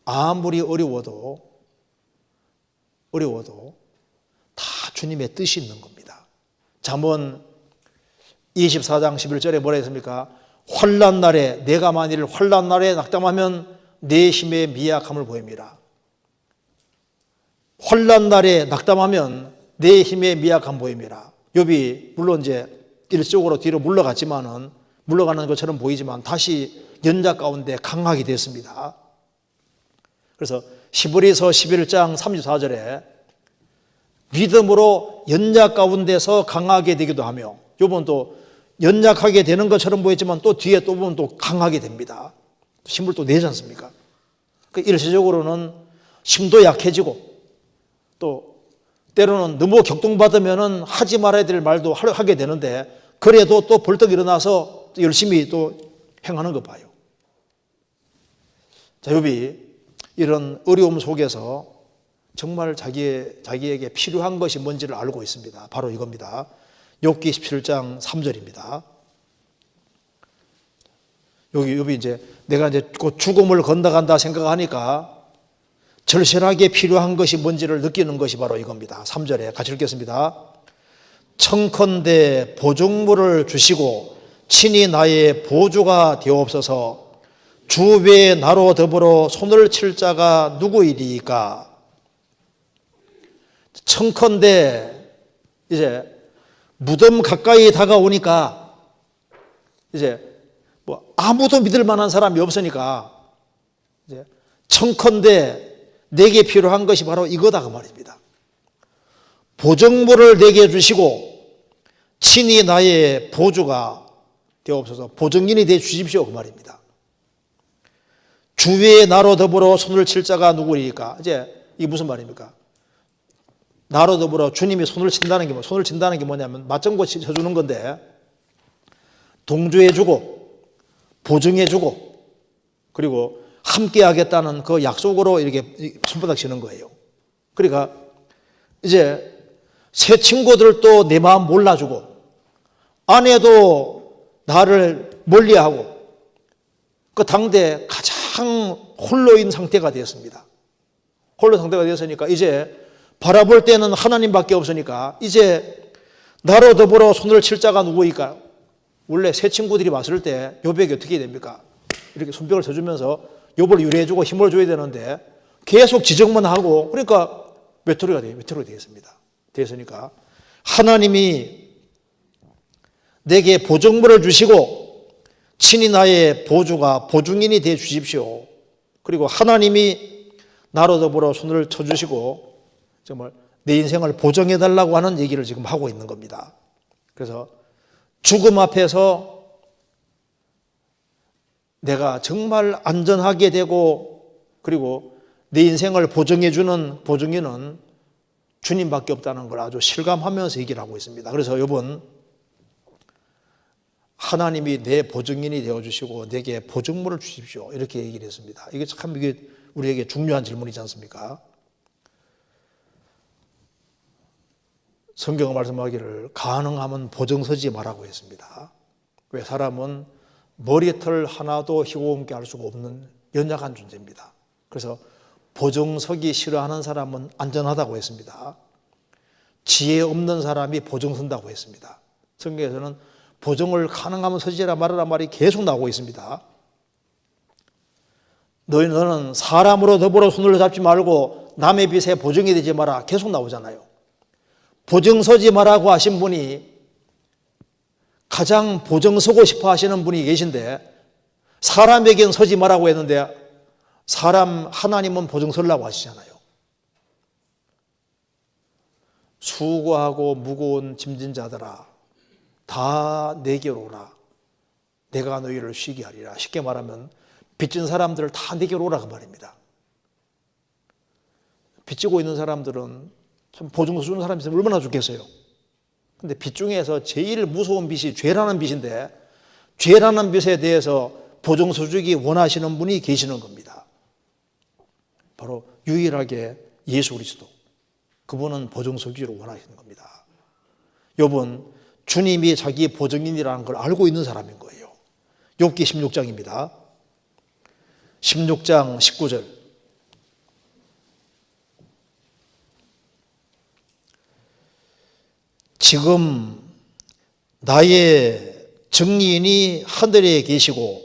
아무리 어려워도 다 주님의 뜻이 있는 겁니다. 잠언 24장 11절에 뭐라 했습니까? 환난 날에 내가 만일 환난 날에 낙담하면 내 힘의 미약함을 보입니다. 환난 날에 낙담하면 내 힘의 미약함 보입니다. 욥이 물론 이제 일적으로 뒤로 물러가는 것처럼 보이지만 다시 연약 가운데 강하게 됐습니다. 그래서 히브리서 11장 34절에 믿음으로 연약 가운데서 강하게 되기도 하며, 욥은 또 연약하게 되는 것처럼 보였지만 또 뒤에 또 보면 또 강하게 됩니다. 힘을 또 내지 않습니까? 일시적으로는 힘도 약해지고 또 때로는 너무 격동받으면 하지 말아야 될 말도 하게 되는데, 그래도 또 벌떡 일어나서 열심히 또 행하는 거 봐요. 자, 욥이 이런 어려움 속에서 정말 자기에게 필요한 것이 뭔지를 알고 있습니다. 바로 이겁니다. 욥기 17장 3절입니다. 여기 욥이 이제 내가 이제 곧 죽음을 건너간다 생각하니까 절실하게 필요한 것이 뭔지를 느끼는 것이 바로 이겁니다. 3절에 같이 읽겠습니다. 청컨대 보증물을 주시고 친히 나의 보주가 되옵소서. 주 외에 나로 더불어 손을 칠 자가 누구이리까? 청컨대 이제 무덤 가까이 다가오니까 이제 뭐 아무도 믿을 만한 사람이 없으니까 이제 청컨대 내게 필요한 것이 바로 이거다 그 말입니다. 보증물을 내게 주시고 친히 나의 보주가 되옵소서. 보증인이 되어 주십시오 그 말입니다. 주위에 나로 더불어 손을 칠 자가 누구리까? 이제 이게 무슨 말입니까? 나로 더불어 주님이 손을 친다는 게 손을 친다는 게 뭐냐면 맞장구 쳐주는 건데, 동조해주고 보증해주고 그리고 함께 하겠다는 그 약속으로 이렇게 손바닥 치는 거예요. 그러니까 이제 새 친구들도 내 마음 몰라주고 아내도 나를 멀리하고 그 당대 가장 홀로인 상태가 되었습니다. 홀로 상태가 되었으니까 이제 바라볼 때는 하나님밖에 없으니까 이제 나로 더불어 손을 칠 자가 누구일까? 원래 새 친구들이 왔을 때 욥에게 어떻게 됩니까? 이렇게 손뼉을 쳐주면서 욥을 유래해주고 힘을 줘야 되는데 계속 지적만 하고, 그러니까 외톨이가 되겠습니다. 되었으니까 하나님이 내게 보증물을 주시고 친히 나의 보증인이 되어 주십시오. 그리고 하나님이 나로 더불어 손을 쳐주시고 정말 내 인생을 보정해달라고 하는 얘기를 지금 하고 있는 겁니다. 그래서 죽음 앞에서 내가 정말 안전하게 되고 그리고 내 인생을 보정해주는 보증인은 주님밖에 없다는 걸 아주 실감하면서 얘기를 하고 있습니다. 그래서 욥은 하나님이 내 보증인이 되어주시고 내게 보증물을 주십시오 이렇게 얘기를 했습니다. 이게 참 우리에게 중요한 질문이지 않습니까? 성경은 말씀하기를 가능하면 보증 서지 말라고 했습니다. 왜? 사람은 머리털 하나도 희고음께 할 수가 없는 연약한 존재입니다. 그래서 보증 서기 싫어하는 사람은 안전하다고 했습니다. 지혜 없는 사람이 보증 선다고 했습니다. 성경에서는 보증을 가능하면 서지라 말아라 말이 계속 나오고 있습니다. 너는 사람으로 더불어 손을 잡지 말고 남의 빚에 보증이 되지 마라 계속 나오잖아요. 보증 서지 말라고 하신 분이 가장 보증 서고 싶어 하시는 분이 계신데 사람에겐 서지 말라고 했는데 하나님은 보증 서려고 하시잖아요. 수고하고 무거운 짐진 자들아 다 내게로 오라. 내가 너희를 쉬게 하리라. 쉽게 말하면 빚진 사람들을 다 내게로 오라 그 말입니다. 빚지고 있는 사람들은 참 보증서 주는 사람이 있으면 얼마나 좋겠어요. 근데 빚 중에서 제일 무서운 빚이 죄라는 빚인데 죄라는 빚에 대해서 보증서 주기 원하시는 분이 계시는 겁니다. 바로 유일하게 예수 그리스도. 그분은 보증서 주기를 원하시는 겁니다. 욥은 주님이 자기 보증인이라는 걸 알고 있는 사람인 거예요. 욥기 16장입니다. 16장 19절. 지금 나의 정인이 하늘에 계시고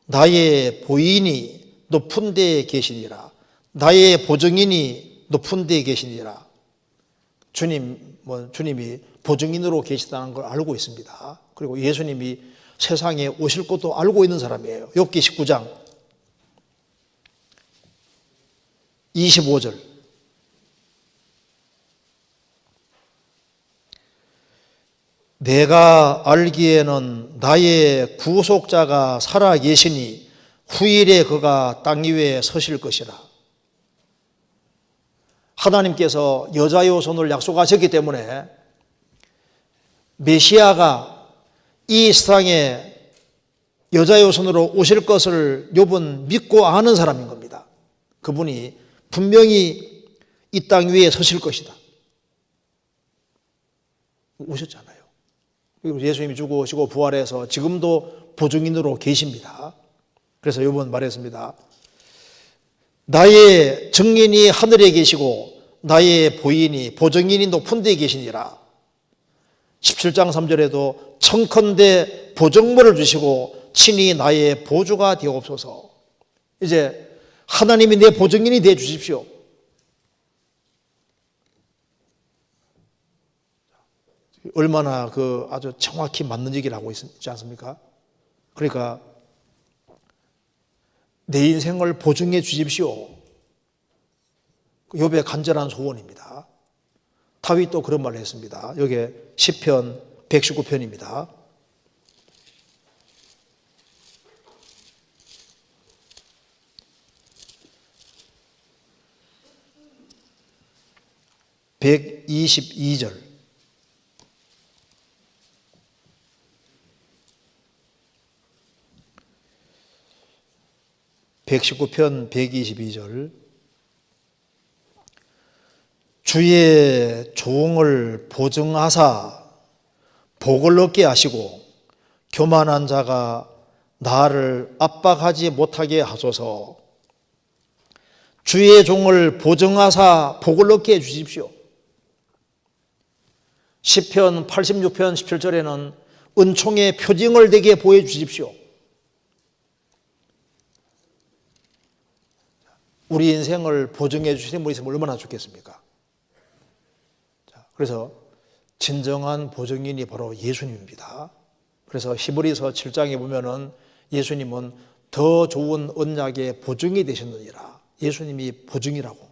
나의 보인이 높은 데에 계시니라. 나의 보증인이 높은 데에 계시니라. 주님이 보증인으로 계시다는 걸 알고 있습니다. 그리고 예수님이 세상에 오실 것도 알고 있는 사람이에요. 욥기 19장 25절. 내가 알기에는 나의 구속자가 살아 계시니 후일에 그가 땅 위에 서실 것이라. 하나님께서 여자의 손을 약속하셨기 때문에 메시아가 이 세상에 여자의 손으로 오실 것을 욥은 믿고 아는 사람인 겁니다. 그분이 분명히 이 땅 위에 서실 것이다. 오셨잖아요. 그리고 예수님이 죽으시고 부활해서 지금도 보증인으로 계십니다. 그래서 욥은 말했습니다. 나의 증인이 하늘에 계시고 나의 보인이 보증인이 높은 데에 계시니라. 17장 3절에도 청컨대 보증물을 주시고 친히 나의 보주가 되옵소서. 이제 하나님이 내 보증인이 되어 주십시오. 얼마나 아주 정확히 맞는 얘기를 하고 있지 않습니까? 그러니까 내 인생을 보증해 주십시오. 욥의 간절한 소원입니다. 다윗도 그런 말을 했습니다. 여기 시편 119편입니다. (122절) 119편 122절. 주의 종을 보증하사 복을 얻게 하시고 교만한 자가 나를 압박하지 못하게 하소서. 주의 종을 보증하사 복을 얻게 해 주십시오. 시편 86편 17절에는 은총의 표징을 내게 보여주십시오. 우리 인생을 보증해 주시는 분이 있으면 얼마나 좋겠습니까? 그래서 진정한 보증인이 바로 예수님입니다. 그래서 히브리서 7장에 보면은 예수님은 더 좋은 언약의 보증이 되셨느니라. 예수님이 보증이라고.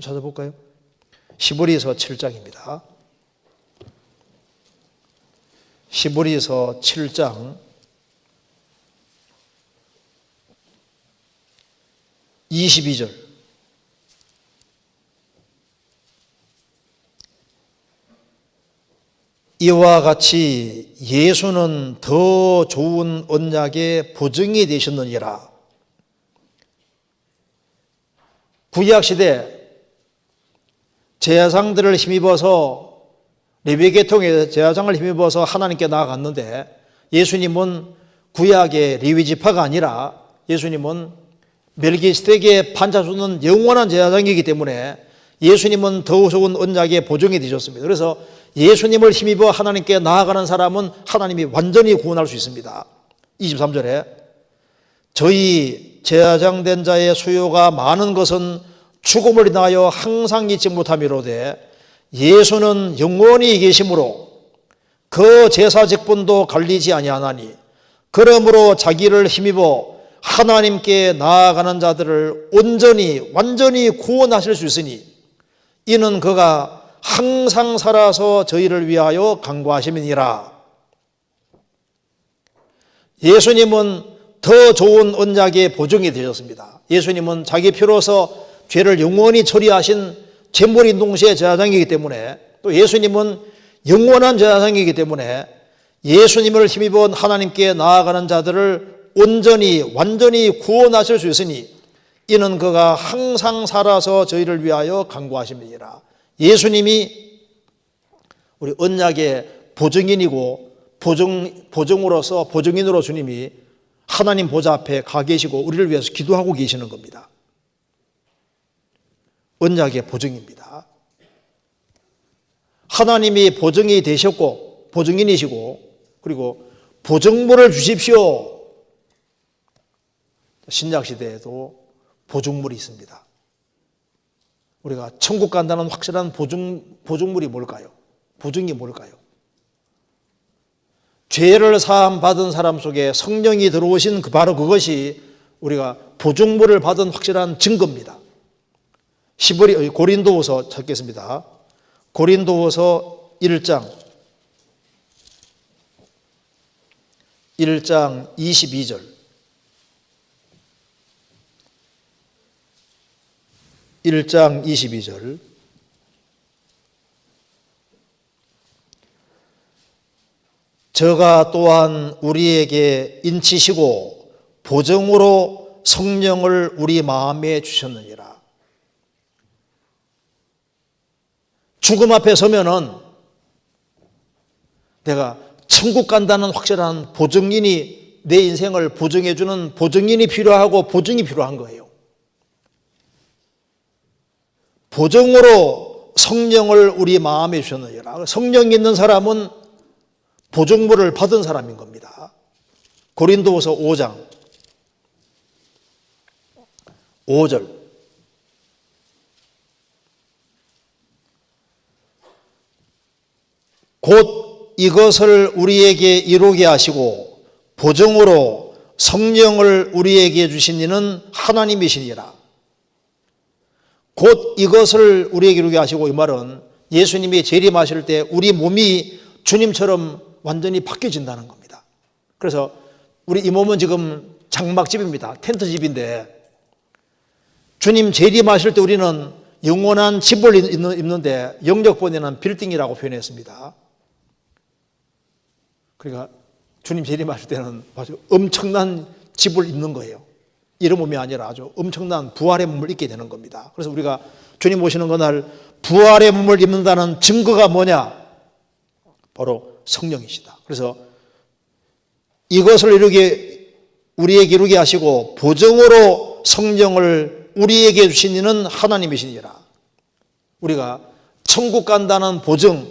찾아볼까요? 히브리서 7장입니다. 히브리서 7장 22절. 이와 같이 예수는 더 좋은 언약의 보증이 되셨느니라. 구약시대 제사장들을 힘입어서 레위계통에 제사장을 힘입어서 하나님께 나아갔는데 예수님은 구약의 레위지파가 아니라 예수님은 멜기세덱의 반차주는 영원한 제사장이기 때문에 예수님은 더 좋은 언약의 보증이 되셨습니다. 그래서 예수님을 힘입어 하나님께 나아가는 사람은 하나님이 완전히 구원할 수 있습니다. 23절에 저희 제사장 된 자의 수요가 많은 것은 죽음을 인하여 항상 잊지 못함이로되 예수는 영원히 계심으로 그 제사 직분도 갈리지 아니하나니 그러므로 자기를 힘입어 하나님께 나아가는 자들을 온전히 완전히 구원하실 수 있으니 이는 그가 항상 살아서 저희를 위하여 간구하심이니라. 예수님은 더 좋은 언약의 보증이 되셨습니다. 예수님은 자기 피로서 죄를 영원히 처리하신 제물인 동시에 제사장이기 때문에 또 예수님은 영원한 제사장이기 때문에 예수님을 힘입어 하나님께 나아가는 자들을 온전히 완전히 구원하실 수 있으니 이는 그가 항상 살아서 저희를 위하여 간구하심이니라. 예수님이 우리 언약의 보증인이고 보증으로서 보증인으로 주님이 하나님 보좌 앞에 가 계시고 우리를 위해서 기도하고 계시는 겁니다. 언약의 보증입니다. 하나님이 보증이 되셨고 보증인이시고 그리고 보증물을 주십시오. 신약 시대에도 보증물이 있습니다. 우리가 천국 간다는 확실한 보증물이 뭘까요? 보증이 뭘까요? 죄를 사함 받은 사람 속에 성령이 들어오신 바로 그것이 우리가 보증물을 받은 확실한 증거입니다. 고린도후서 찾겠습니다. 고린도후서 1장 22절. 1장 22절. 저가 또한 우리에게 인치시고 보증으로 성령을 우리 마음에 주셨느니라. 죽음 앞에 서면은 내가 천국 간다는 확실한 보증인이, 내 인생을 보증해주는 보증인이 필요하고 보증이 필요한 거예요. 보증으로 성령을 우리 마음에 주셨느니라. 성령이 있는 사람은 보증물을 받은 사람인 겁니다. 고린도후서 5장 5절. 곧 이것을 우리에게 이루게 하시고 보증으로 성령을 우리에게 주신 이는 하나님이시니라. 곧 이것을 우리에게 이루게 하시고, 이 말은 예수님이 재림하실 때 우리 몸이 주님처럼 완전히 바뀌어진다는 겁니다. 그래서 우리 이 몸은 지금 장막집입니다. 텐트집인데 주님 재림하실 때 우리는 영원한 집을 입는데 영적본에는 빌딩이라고 표현했습니다. 그러니까 주님 재림하실 때는 아주 엄청난 집을 입는 거예요. 이런 몸이 아니라 아주 엄청난 부활의 몸을 입게 되는 겁니다. 그래서 우리가 주님 오시는 그날 부활의 몸을 입는다는 증거가 뭐냐? 바로 성령이시다. 그래서 이것을 우리에게 이루게 하시고 보증으로 성령을 우리에게 주신 이는 하나님이시니라. 우리가 천국 간다는 보증,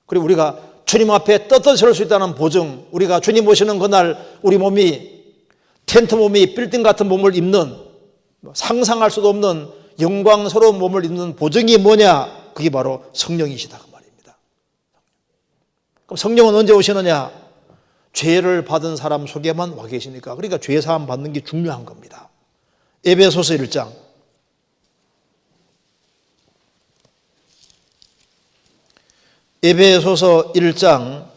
그리고 우리가 주님 앞에 떳떳이 설 수 있다는 보증, 우리가 주님 오시는 그날 우리 몸이 텐트 몸이 빌딩 같은 몸을 입는, 상상할 수도 없는 영광스러운 몸을 입는 보증이 뭐냐? 그게 바로 성령이시다 그 말입니다. 그럼 성령은 언제 오시느냐? 죄를 받은 사람 속에만 와 계시니까. 그러니까 죄 사함 받는 게 중요한 겁니다. 에베소서 1장 에베소서 1장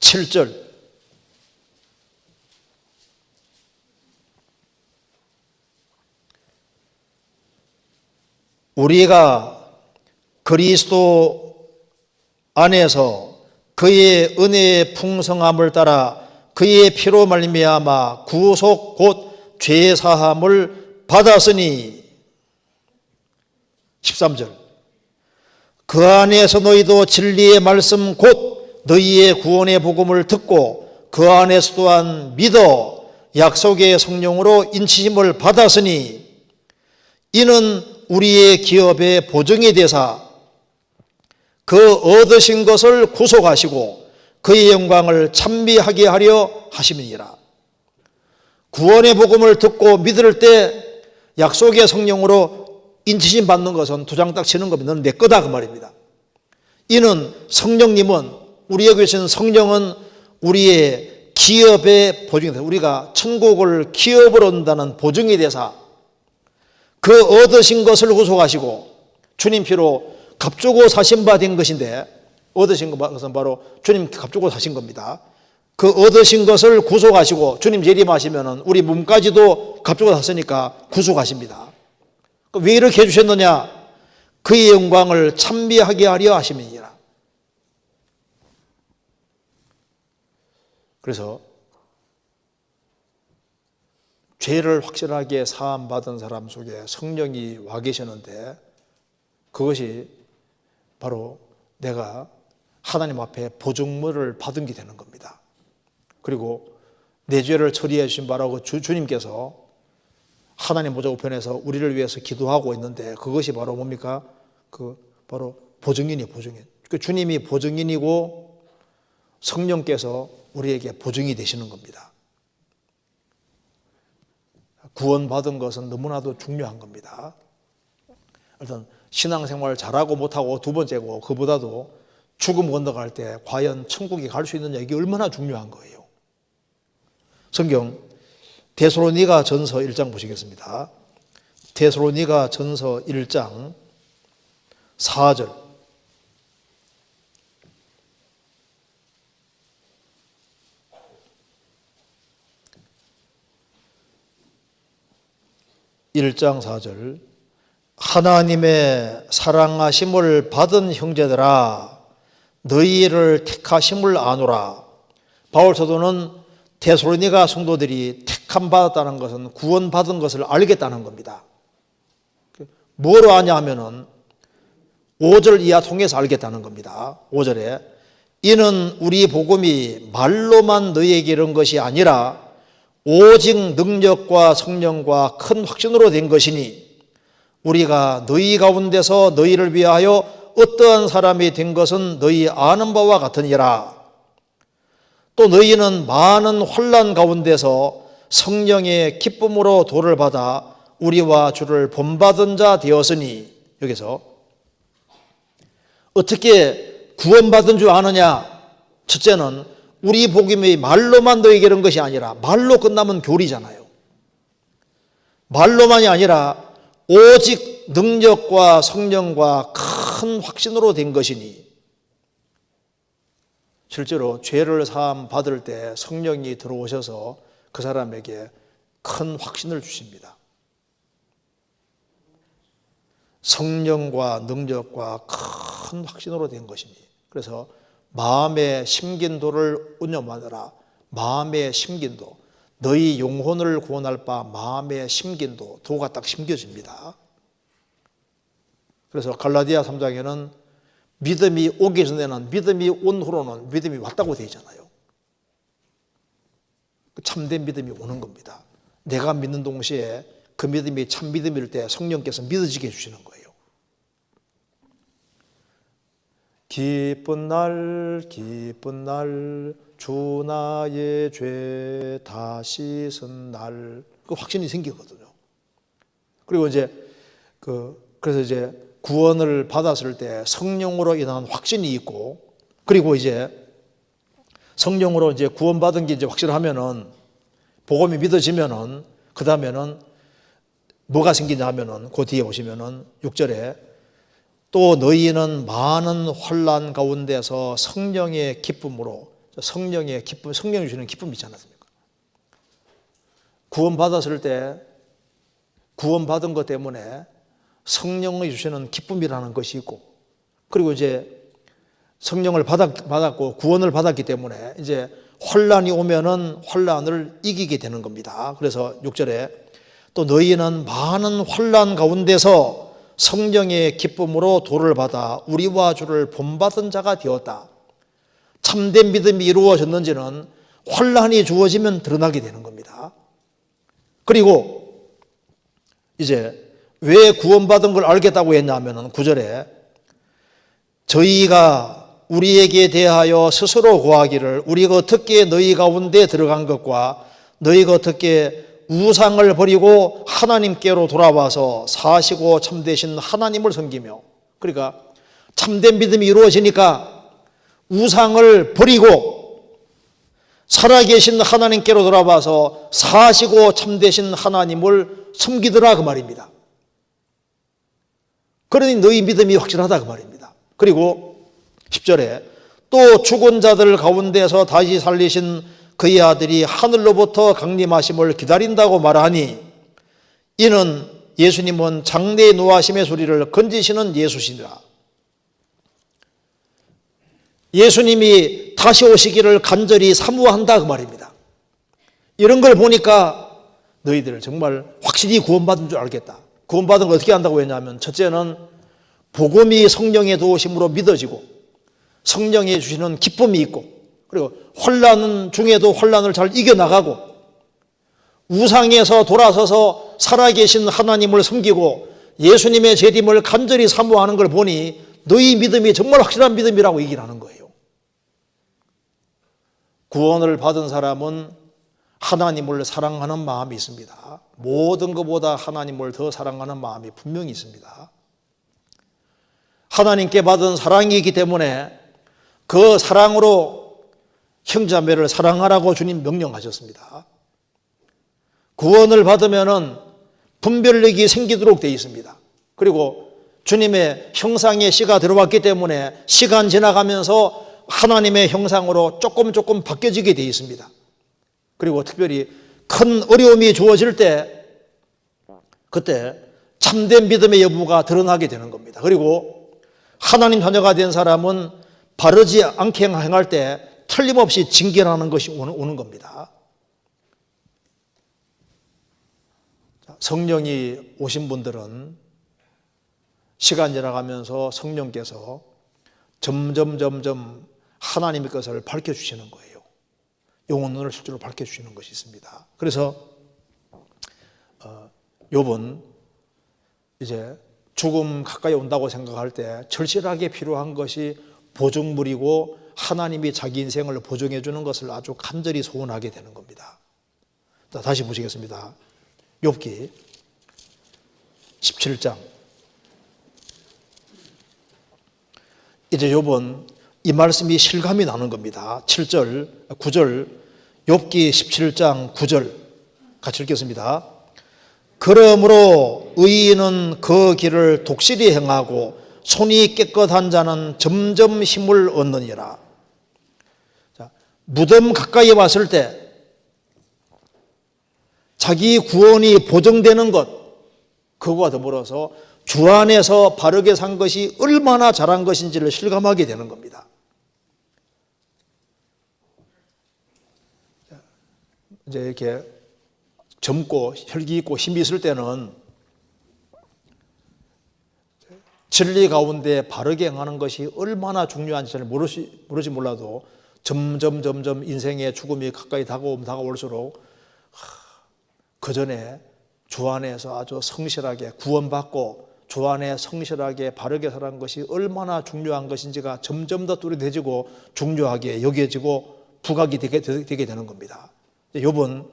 7절. 우리가 그리스도 안에서 그의 은혜의 풍성함을 따라 그의 피로 말미암아 구속 곧 죄 사함을 받았으니. 13절. 그 안에서 너희도 진리의 말씀 곧 너희의 구원의 복음을 듣고 그 안에서 또한 믿어 약속의 성령으로 인치심을 받았으니 이는 우리의 기업의 보증이 되사 그 얻으신 것을 구속하시고 그의 영광을 찬미하게 하려 하심이니라. 구원의 복음을 듣고 믿을 때 약속의 성령으로 인치심 받는 것은 두 장 딱 치는 겁니다. 너는 내 거다 그 말입니다. 이는 성령님은, 우리에게 계신 성령은 우리의 기업의 보증이 되사, 우리가 천국을 기업으로 얻는다는 보증이 되사 그 얻으신 것을 구속하시고, 주님 피로 값주고 사신 바 된 것인데, 얻으신 것은 바로 주님 값주고 사신 겁니다. 그 얻으신 것을 구속하시고, 주님 재림하시면 우리 몸까지도 값주고 샀으니까 구속하십니다. 왜 이렇게 해주셨느냐? 그의 영광을 찬미하게 하려 하심이니라. 그래서 죄를 확실하게 사함받은 사람 속에 성령이 와 계시는데, 그것이 바로 내가 하나님 앞에 보증물을 받은 게 되는 겁니다. 그리고 내 죄를 처리해 주신 바라고 주님께서 하나님 보좌 우편에서 우리를 위해서 기도하고 있는데, 그것이 바로 뭡니까? 바로 보증인이에요, 보증인. 주님이 보증인이고 성령께서 우리에게 보증이 되시는 겁니다. 구원받은 것은 너무나도 중요한 겁니다. 일단 신앙생활 잘하고 못하고 두 번째고, 그보다도 죽음 건너갈 때 과연 천국에 갈 수 있느냐, 이게 얼마나 중요한 거예요. 성경 데살로니가 전서 1장 보시겠습니다. 데살로니가 전서 1장 4절. (1장 4절) 하나님의 사랑하심을 받은 형제들아 너희를 택하심을 아노라. 바울 사도는 데살로니가 성도들이 택함 받았다는 것은 구원받은 것을 알겠다는 겁니다. 뭐로 아냐 하면은 5절 이하 통해서 알겠다는 겁니다. 5절에 이는 우리 복음이 말로만 너희에게 이른 것이 아니라 오직 능력과 성령과 큰 확신으로 된 것이니 우리가 너희 가운데서 너희를 위하여 어떠한 사람이 된 것은 너희 아는 바와 같으니라. 또 너희는 많은 환난 가운데서 성령의 기쁨으로 도를 받아 우리와 주를 본받은 자 되었으니, 여기서 어떻게 구원받은 줄 아느냐? 첫째는 우리 복음이 말로만 너희에게 이른 것이 아니라, 말로 끝나면 교리잖아요. 말로만이 아니라 오직 능력과 성령과 큰 확신으로 된 것이니, 실제로 죄를 사함 받을 때 성령이 들어오셔서 그 사람에게 큰 확신을 주십니다. 성령과 능력과 큰 확신으로 된 것이니, 그래서 마음의 심긴도를 운념하느라. 마음의 심긴도, 너희 영혼을 구원할 바 마음의 심긴도, 도가 딱 심겨집니다. 그래서 갈라디아 3장에는 믿음이 오기 전에는, 믿음이 온 후로는 믿음이 왔다고 되어 있잖아요. 참된 믿음이 오는 겁니다. 내가 믿는 동시에 그 믿음이 참 믿음일 때 성령께서 믿어지게 해주시는 거예요. 기쁜 날 기쁜 날 주 나의 죄 다 씻은 날, 그 확신이 생기거든요. 그리고 이제 그래서 이제 구원을 받았을 때 성령으로 인한 확신이 있고, 그리고 이제 성령으로 이제 구원받은 게 이제 확실하면은, 복음이 믿어지면은, 그 다음에는 뭐가 생기냐 하면은, 그 뒤에 보시면은 6절에 또 너희는 많은 환난 가운데서 성령의 기쁨으로, 성령의 기쁨, 성령이 주시는 기쁨이 있지 않습니까? 구원받았을 때 구원받은 것 때문에 성령이 주시는 기쁨이라는 것이 있고, 그리고 이제 성령을 받았고 구원을 받았기 때문에 이제 환난이 오면은 환난을 이기게 되는 겁니다. 그래서 6절에 또 너희는 많은 환난 가운데서 성령의 기쁨으로 도를 받아 우리와 주를 본받은 자가 되었다. 참된 믿음이 이루어졌는지는 환난이 주어지면 드러나게 되는 겁니다. 그리고 이제 왜 구원받은 걸 알겠다고 했냐면은 9절에 저희가 우리에게 대하여 스스로 고하기를 우리가 어떻게 너희 가운데 들어간 것과 너희가 어떻게 우상을 버리고 하나님께로 돌아와서 사시고 참되신 하나님을 섬기며, 그러니까 참된 믿음이 이루어지니까 우상을 버리고 살아계신 하나님께로 돌아와서 사시고 참되신 하나님을 섬기더라, 그 말입니다. 그러니 너희 믿음이 확실하다, 그 말입니다. 그리고 10절에 또 죽은 자들 가운데서 다시 살리신 그의 아들이 하늘로부터 강림하심을 기다린다고 말하니 이는 예수님은 장래의 노하심의 소리를 건지시는 예수시니라. 예수님이 다시 오시기를 간절히 사모한다, 그 말입니다. 이런 걸 보니까 너희들 정말 확실히 구원받은 줄 알겠다. 구원받은 걸 어떻게 한다고 했냐면, 첫째는 복음이 성령의 도우심으로 믿어지고 성령이 주시는 기쁨이 있고, 그리고 환난 중에도 환난을 잘 이겨나가고 우상에서 돌아서서 살아계신 하나님을 섬기고 예수님의 재림을 간절히 사모하는 걸 보니 너희 믿음이 정말 확실한 믿음이라고 얘기를 하는 거예요. 구원을 받은 사람은 하나님을 사랑하는 마음이 있습니다. 모든 것보다 하나님을 더 사랑하는 마음이 분명히 있습니다. 하나님께 받은 사랑이기 때문에 그 사랑으로 형제자매를 사랑하라고 주님 명령하셨습니다. 구원을 받으면은 분별력이 생기도록 되어 있습니다. 그리고 주님의 형상의 씨가 들어왔기 때문에 시간 지나가면서 하나님의 형상으로 조금 바뀌어지게 되어 있습니다. 그리고 특별히 큰 어려움이 주어질 때 그때 참된 믿음의 여부가 드러나게 되는 겁니다. 그리고 하나님 자녀가 된 사람은 바르지 않게 행할 때 틀림없이 징계하는 것이 오는 겁니다. 성령이 오신 분들은 시간 지나가면서 성령께서 점점 하나님의 것을 밝혀주시는 거예요. 영혼을 실제로 밝혀주시는 것이 있습니다. 그래서 욥은 이제 죽음 가까이 온다고 생각할 때 절실하게 필요한 것이 보증물이고 하나님이 자기 인생을 보증해 주는 것을 아주 간절히 소원하게 되는 겁니다. 자, 다시 보시겠습니다. 욥기 17장. 이제 욥은 이 말씀이 실감이 나는 겁니다. 7절, 9절, 욥기 17장 9절 같이 읽겠습니다. 그러므로 의인은 그 길을 독실히 행하고 손이 깨끗한 자는 점점 힘을 얻느니라. 자, 무덤 가까이 왔을 때 자기 구원이 보증되는 것, 그거와 더불어서 주 안에서 바르게 산 것이 얼마나 잘한 것인지를 실감하게 되는 겁니다. 이제 이렇게 젊고 혈기 있고 힘이 있을 때는 진리 가운데 바르게 행하는 것이 얼마나 중요한지 잘 모르지 몰라도 점점 인생의 죽음이 가까이 다가올수록 그 전에 주 안에서 아주 성실하게 구원받고 주 안에 성실하게 바르게 살아가는 것이 얼마나 중요한 것인지가 점점 더 뚜렷해지고 중요하게 여겨지고 부각이 되게 되는 겁니다. 욥은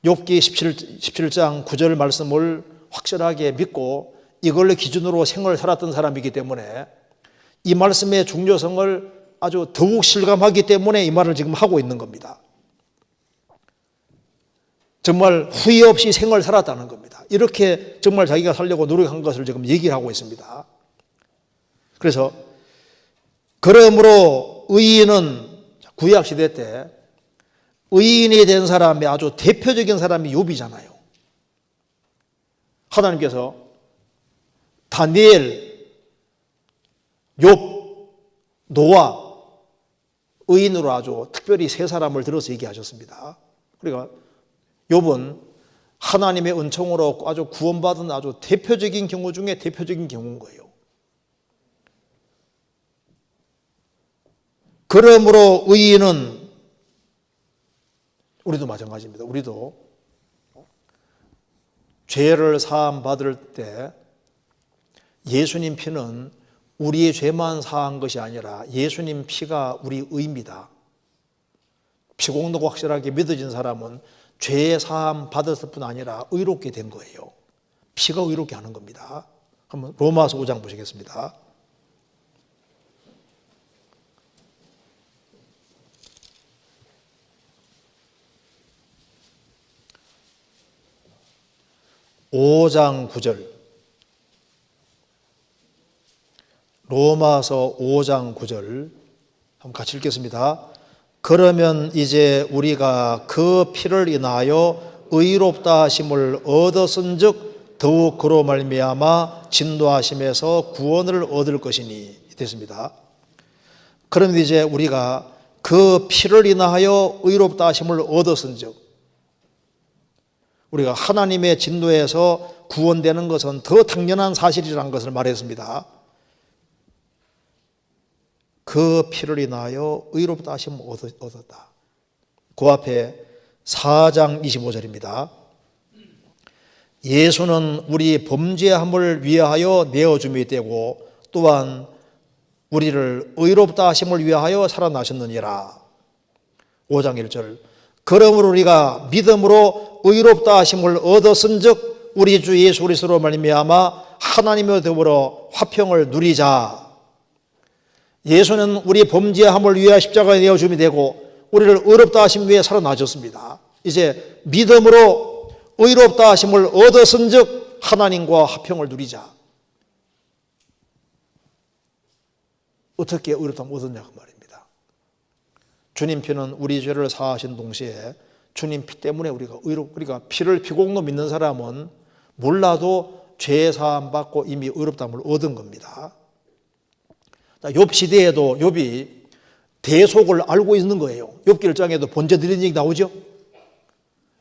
욥기 17장 9절 말씀을 확실하게 믿고 이걸 기준으로 생을 살았던 사람이기 때문에 이 말씀의 중요성을 아주 더욱 실감하기 때문에 이 말을 지금 하고 있는 겁니다. 정말 후회 없이 생을 살았다는 겁니다. 이렇게 정말 자기가 살려고 노력한 것을 지금 얘기를 하고 있습니다. 그래서 그러므로 의인은 구약시대 때 의인이 된 사람의 아주 대표적인 사람이 욥이잖아요. 하나님께서 다니엘, 욥, 노아, 의인으로 아주 특별히 세 사람을 들어서 얘기하셨습니다. 그러니까 욥은 하나님의 은총으로 아주 구원받은 아주 대표적인 경우 중에 대표적인 경우인 거예요. 그러므로 의인은 우리도 마찬가지입니다. 우리도 죄를 사함 받을 때 예수님 피는 우리의 죄만 사한 것이 아니라 예수님 피가 우리 의입니다. 피공도가 확실하게 믿어진 사람은 죄의 사함 받았을 뿐 아니라 의롭게 된 거예요. 피가 의롭게 하는 겁니다. 한번 로마서 5장 보시겠습니다. (5장 9절) 로마서 5장 9절 한번 같이 읽겠습니다. 그러면 이제 우리가 그 피를 인하여 의롭다 하심을 얻었은즉 더욱 그로 말미암아 진노하심에서 구원을 얻을 것이니 됐습니다. 그러면 이제 우리가 그 피를 인하여 의롭다 하심을 얻었은즉 우리가 하나님의 진노에서 구원되는 것은 더 당연한 사실이라는 것을 말했습니다. 그 피를 인하여 의롭다 하심을 얻었다. 그 앞에 4장 25절입니다. 예수는 우리 범죄함을 위하여 내어줌이 되고 또한 우리를 의롭다 하심을 위하여 살아나셨느니라. 5장 1절 그러므로 우리가 믿음으로 의롭다 하심을 얻었은즉 우리 주 예수 그리스도로 말미암아 하나님과 더불어 화평을 누리자. 예수는 우리 범죄함을 위하여 십자가에 내어 줌이 되고 우리를 의롭다 하심 위해 살아나셨습니다. 이제 믿음으로 의롭다 하심을 얻었은즉 하나님과 화평을 누리자. 어떻게 의롭다함을 얻었냐 그 말입니다. 주님 피는 우리 죄를 사하신 동시에 주님 피 때문에 우리가 피를 피공로 믿는 사람은 몰라도 죄 사함 받고 이미 의롭다함을 얻은 겁니다. 욥 시대에도 욥이 대속을 알고 있는 거예요. 욥기 1장에도 번제 드리는 얘기 나오죠.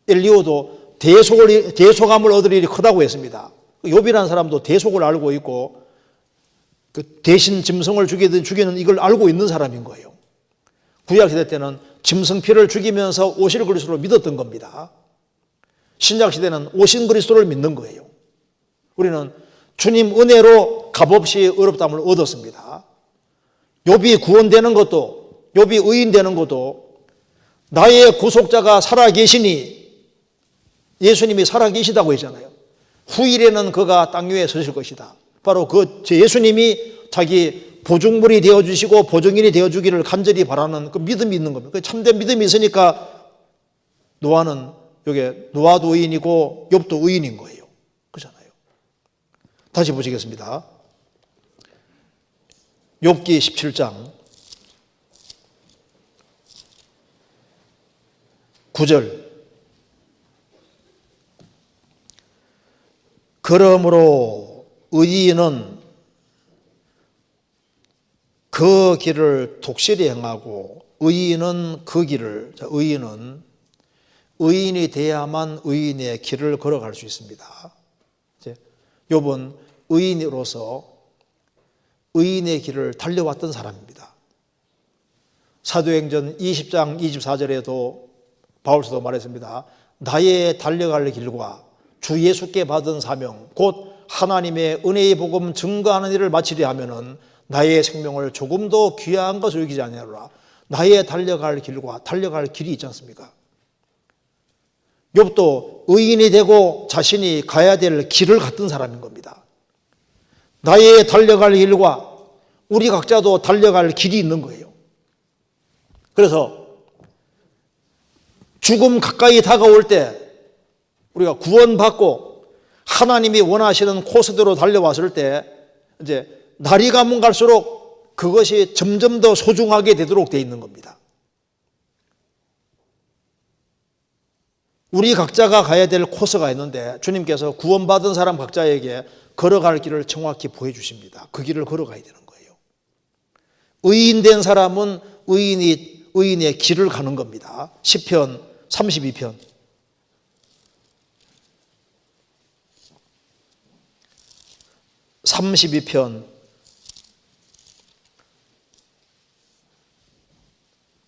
엘리오도 대속함을 얻을 일이 크다고 했습니다. 욥이라는 사람도 대속을 알고 있고 그 대신 짐승을 죽이는 이걸 알고 있는 사람인 거예요. 구약시대 때는 짐승피를 죽이면서 오실 그리스도를 믿었던 겁니다. 신약시대는 오신 그리스도를 믿는 거예요. 우리는 주님 은혜로 값없이 의롭다함을 얻었습니다. 욥이 구원되는 것도, 욥이 의인되는 것도 나의 구속자가 살아계시니, 예수님이 살아계시다고 했잖아요. 후일에는 그가 땅 위에 서실 것이다. 바로 그 예수님이 자기 보증물이 되어주시고 보증인이 되어주기를 간절히 바라는 그 믿음이 있는 겁니다. 참된 믿음이 있으니까 노아도 의인이고 욥도 의인인 거예요. 그렇잖아요. 다시 보시겠습니다. 욥기 17장 9절. 그러므로 의인은 그 길을 독실히 행하고 의인은 그 길을, 의인이 돼야만 의인의 길을 걸어갈 수 있습니다. 욥은 의인으로서 의인의 길을 달려왔던 사람입니다. 사도행전 20장 24절에도 바울서도 말했습니다. 나의 달려갈 길과 주 예수께 받은 사명 곧 하나님의 은혜의 복음 증거하는 일을 마치려 하면은 나의 생명을 조금도 귀한 것을 여기지 아니하노라. 나의 달려갈 길과 달려갈 길이 있지 않습니까? 욥도 의인이 되고 자신이 가야 될 길을 갔던 사람인 겁니다. 나의 달려갈 길과 우리 각자도 달려갈 길이 있는 거예요. 그래서 죽음 가까이 다가올 때 우리가 구원받고 하나님이 원하시는 코스대로 달려왔을 때 이제 날이 가면 갈수록 그것이 점점 더 소중하게 되도록 되어 있는 겁니다. 우리 각자가 가야 될 코스가 있는데 주님께서 구원받은 사람 각자에게 걸어갈 길을 정확히 보여주십니다. 그 길을 걸어가야 되는 거예요. 의인된 사람은 의인의 길을 가는 겁니다. 시편 32편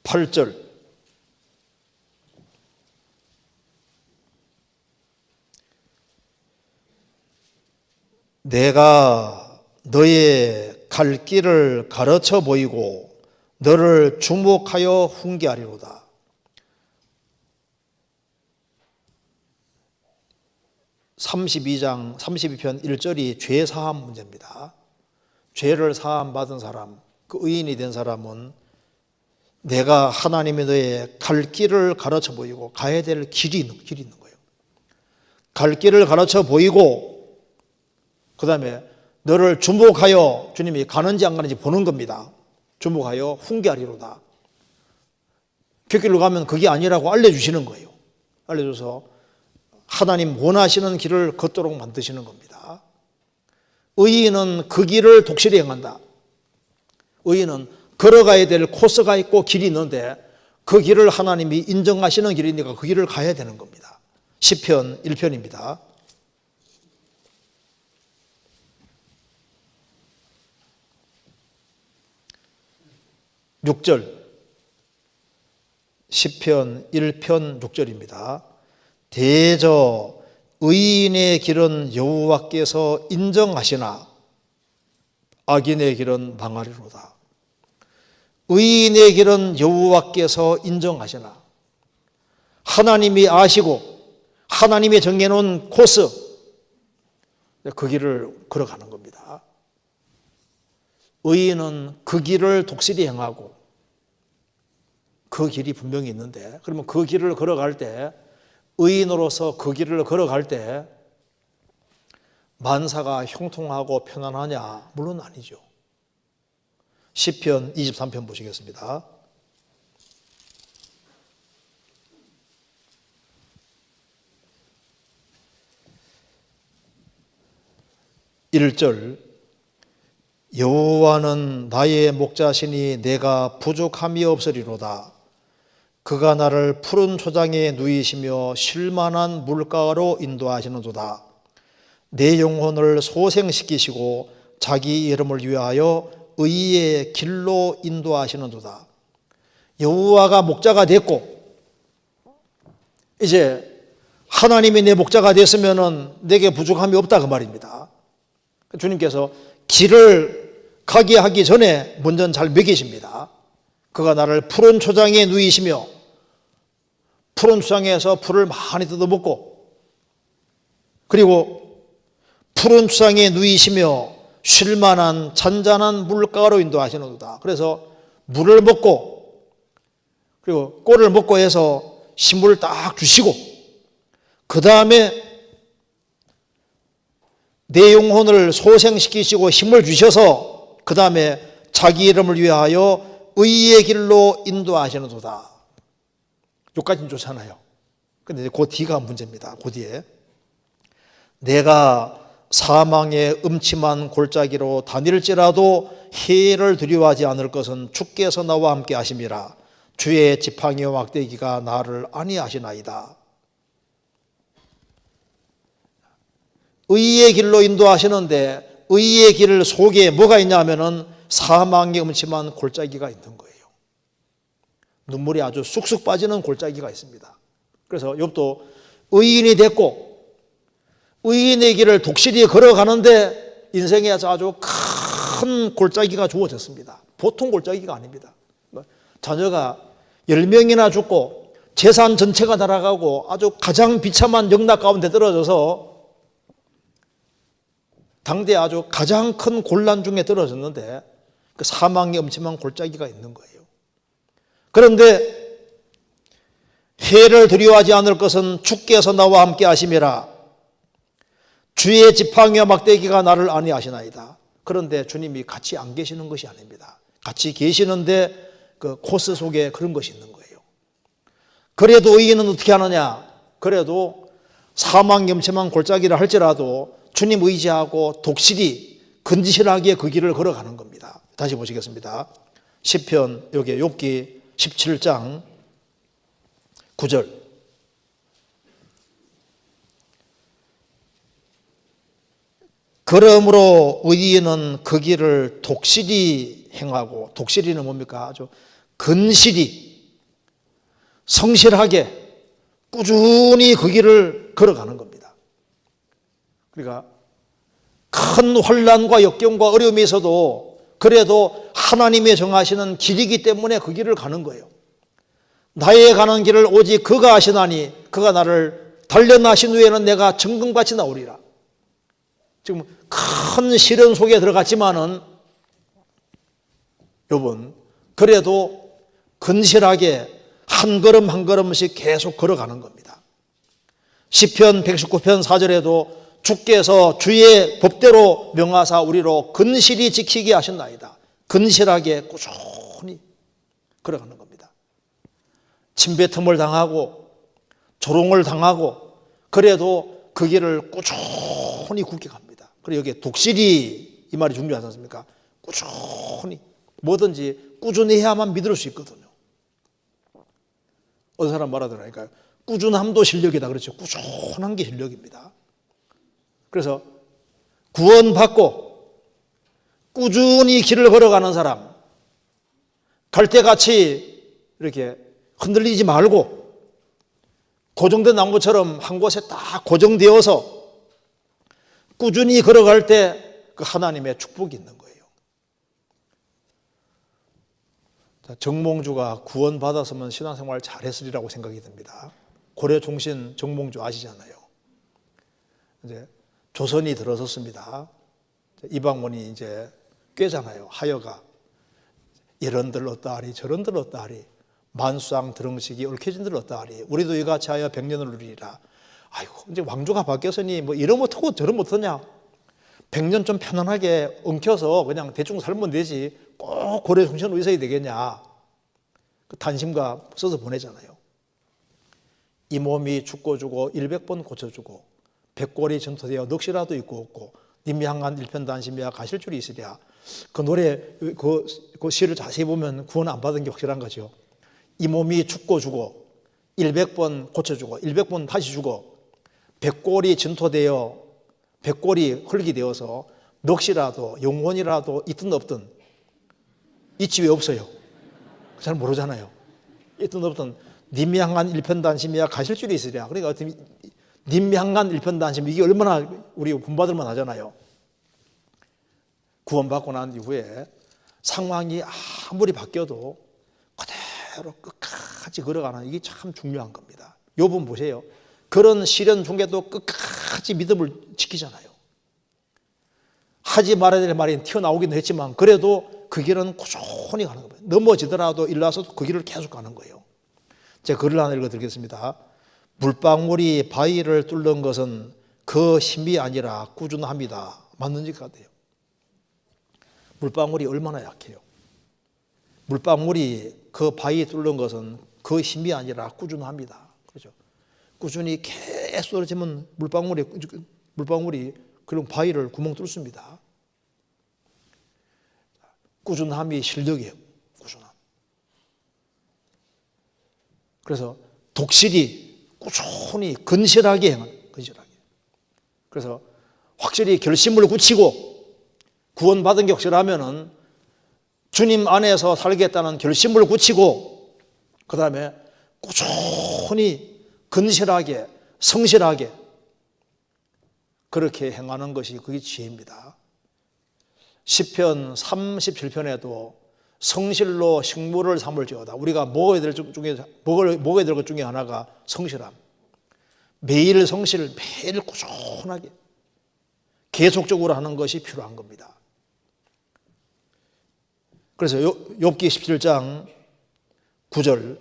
8절. 내가 너의 갈 길을 가르쳐 보이고 너를 주목하여 훈계하리로다. (32장) 32편 1절이 죄 사함 문제입니다. 죄를 사함 받은 사람, 그 의인이 된 사람은 내가 하나님의 너의 갈 길을 가르쳐 보이고 가야 될 길이 있는 거예요. 갈 길을 가르쳐 보이고 그 다음에 너를 주목하여, 주님이 가는지 안 가는지 보는 겁니다. 주목하여 훈계하리로다. 곁길로 가면 그게 아니라고 알려주시는 거예요. 알려줘서 하나님 원하시는 길을 걷도록 만드시는 겁니다. 의인은 그 길을 독실히 행한다. 의인은 걸어가야 될 코스가 있고 길이 있는데 그 길을 하나님이 인정하시는 길이니까 그 길을 가야 되는 겁니다. 시편 1편입니다. 6절, 시편 1편 6절입니다. 대저 의인의 길은 여호와께서 인정하시나 악인의 길은 망하리로다. 의인의 길은 여호와께서 인정하시나. 하나님이 아시고 하나님이 정해놓은 코스, 그 길을 걸어가는 겁니다. 의인은 그 길을 독실히 행하고 그 길이 분명히 있는데, 그러면 그 길을 걸어갈 때, 의인으로서 그 길을 걸어갈 때 만사가 형통하고 편안하냐? 물론 아니죠. 시편 23편 보시겠습니다. 1절, 여호와는 나의 목자시니 내가 부족함이 없으리로다. 그가 나를 푸른 초장에 누이시며 쉴만한 물가로 인도하시는도다. 내 영혼을 소생시키시고 자기 이름을 위하여 의의 길로 인도하시는도다. 여호와가 목자가 됐고 이제 하나님이 내 목자가 됐으면 내게 부족함이 없다 그 말입니다. 주님께서 길을 가게 하기 전에 먼저 잘 먹이십니다. 그가 나를 푸른 초장에 누이시며, 푸른 초장에서 풀을 많이 뜯어먹고, 그리고 푸른 초장에 누이시며 쉴만한 잔잔한 물가로 인도하시는도다. 그래서 물을 먹고, 그리고 꼴을 먹고 해서 식물을 딱 주시고, 그 다음에 내 영혼을 소생시키시고 힘을 주셔서 그 다음에 자기 이름을 위하여 의의 길로 인도하시는도다. 여기까지는 좋잖아요. 근데 그 뒤가 문제입니다. 그 뒤에 내가 사망의 음침한 골짜기로 다닐지라도 해를 두려워하지 않을 것은 주께서 나와 함께 하심이라. 주의 지팡이와 막대기가 나를 안위하시나이다. 의의 길로 인도하시는데 의의 길 속에 뭐가 있냐 하면은 사망의 음침한 골짜기가 있는 거예요. 눈물이 아주 쑥쑥 빠지는 골짜기가 있습니다. 그래서 욥도 의인이 됐고 의인의 길을 독실히 걸어가는데 인생에 아주 큰 골짜기가 주어졌습니다. 보통 골짜기가 아닙니다. 자녀가 10명이나 죽고 재산 전체가 날아가고 아주 가장 비참한 영락 가운데 떨어져서 당대 아주 가장 큰 곤란 중에 떨어졌는데 그 사망의 음침한 골짜기가 있는 거예요. 그런데 해를 두려워하지 않을 것은 주께서 나와 함께 하심이라. 주의 지팡이와 막대기가 나를 안위하시나이다. 그런데 주님이 같이 안 계시는 것이 아닙니다. 같이 계시는데 그 코스 속에 그런 것이 있는 거예요. 그래도 의인은 어떻게 하느냐? 그래도 사망의 음침한 골짜기라 할지라도 주님 의지하고 독실히 근실하게 그 길을 걸어가는 겁니다. 다시 보시겠습니다. 시편 여기 욥기 17장 9절. 그러므로 의인은 그 길을 독실히 행하고, 독실히는 뭡니까? 아주 근실히 성실하게 꾸준히 그 길을 걸어가는 겁니다. 그러니까 큰 환난과 역경과 어려움이 있어도 그래도 하나님이 정하시는 길이기 때문에 그 길을 가는 거예요. 나의 가는 길을 오직 그가 아시나니 그가 나를 단련하신 후에는 내가 정금같이 나오리라. 지금 큰 시련 속에 들어갔지만은 욥은 그래도 근실하게 한 걸음 한 걸음씩 계속 걸어가는 겁니다. 시편 119편 4절에도 주께서 주의 법대로 명하사 우리로 근실히 지키게 하셨나이다. 근실하게 꾸준히 걸어가는 겁니다. 침뱉음을 당하고 조롱을 당하고 그래도 그 길을 꾸준히 굳게 갑니다. 그리고 여기에 독실히 이 말이 중요하지 않습니까? 꾸준히 뭐든지 꾸준히 해야만 믿을 수 있거든요. 어떤 사람 말하더라니까요. 꾸준함도 실력이다. 그렇죠. 꾸준한 게 실력입니다. 그래서 구원받고 꾸준히 길을 걸어가는 사람, 갈대같이 이렇게 흔들리지 말고 고정된 나무처럼 한 곳에 딱 고정되어서 꾸준히 걸어갈 때 그 하나님의 축복이 있는 거예요. 정몽주가 구원받았으면 신앙생활 잘했으리라고 생각이 듭니다. 고려 총신 정몽주 아시잖아요. 이제 조선이 들어섰습니다. 이방원이 이제 꿰잖아요. 하여가 이런들 어떠하리 저런들 어떠하리 만수상 드렁식이 얽혀진들 어떠하리 우리도 이같이 하여 백년을 누리리라. 아이고 이제 왕조가 바뀌었으니 뭐 이런 못하고 저런 못하냐. 100년 좀 편안하게 엉켜서 그냥 대충 살면 되지 꼭 고려 총신으로 있어야 되겠냐. 그 단심가 써서 보내잖아요. 이 몸이 죽고 주고 100번 고쳐주고 백골이 전토되어 넋이라도 있고 없고 님향한 일편단심이야 가실 줄이 있으랴. 그 노래 그 시를 자세히 보면 구원 안 받은 게 확실한 거죠. 이 몸이 죽고 주고 100번 고쳐주고 100번 다시 주고 백골이 전토되어 백골이 흙이 되어서 넋이라도 영혼이라도 있든 없든 있지 왜 없어요? 잘 모르잖아요. 있든 없든 님향한 일편단심이야 가실 줄이 있으랴. 그러니까 어떤 님향한 일편단심 이게 얼마나 우리 본받을 만하잖아요. 구원받고 난 이후에 상황이 아무리 바뀌어도 그대로 끝까지 걸어가는 이게 참 중요한 겁니다. 욥은 보세요. 그런 시련 중에도 끝까지 믿음을 지키잖아요. 하지 말아야 될 말이 튀어나오기도 했지만 그래도 그 길은 꾸준히 가는 거예요. 넘어지더라도 일어나서 그 길을 계속 가는 거예요. 제가 글을 하나 읽어드리겠습니다. 물방울이 바위를 뚫는 것은 그 힘이 아니라 꾸준함이다. 맞는 것 같아요. 물방울이 얼마나 약해요. 물방울이 그 바위 뚫는 것은 그 힘이 아니라 꾸준합니다. 그렇죠? 꾸준히 계속 떨어지면 물방울이 그런 바위를 구멍 뚫습니다. 꾸준함이 실력이에요. 꾸준함. 그래서 독실이 꾸준히 건실하게 행하는 건실하게. 그래서 확실히 결심을 굳히고 구원받은 게 확실하면은 주님 안에서 살겠다는 결심을 굳히고 그 다음에 꾸준히 건실하게 성실하게 그렇게 행하는 것이 그게 지혜입니다. 시편 37편에도 성실로 식물을 삼을지어다. 우리가 먹어야 될 것 중에 하나가 성실함. 매일 성실, 매일 꾸준하게 계속적으로 하는 것이 필요한 겁니다. 그래서 욥기 17장 9절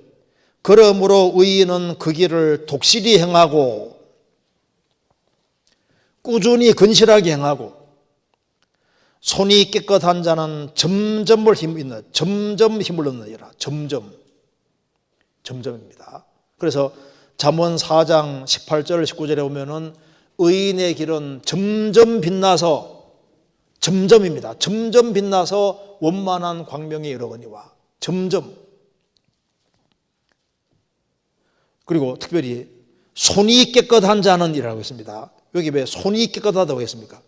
그러므로 의인은 그 길을 독실히 행하고 꾸준히 건실하게 행하고 손이 깨끗한 자는 점점 힘을 얻느니라. 점점입니다. 그래서 잠언 4장 18절 19절에 보면은 의인의 길은 점점 빛나서 점점입니다. 점점 빛나서 원만한 광명에 이르거니와 점점. 그리고 특별히 손이 깨끗한 자는 이라고 했습니다. 여기 왜 손이 깨끗하다고 했습니까?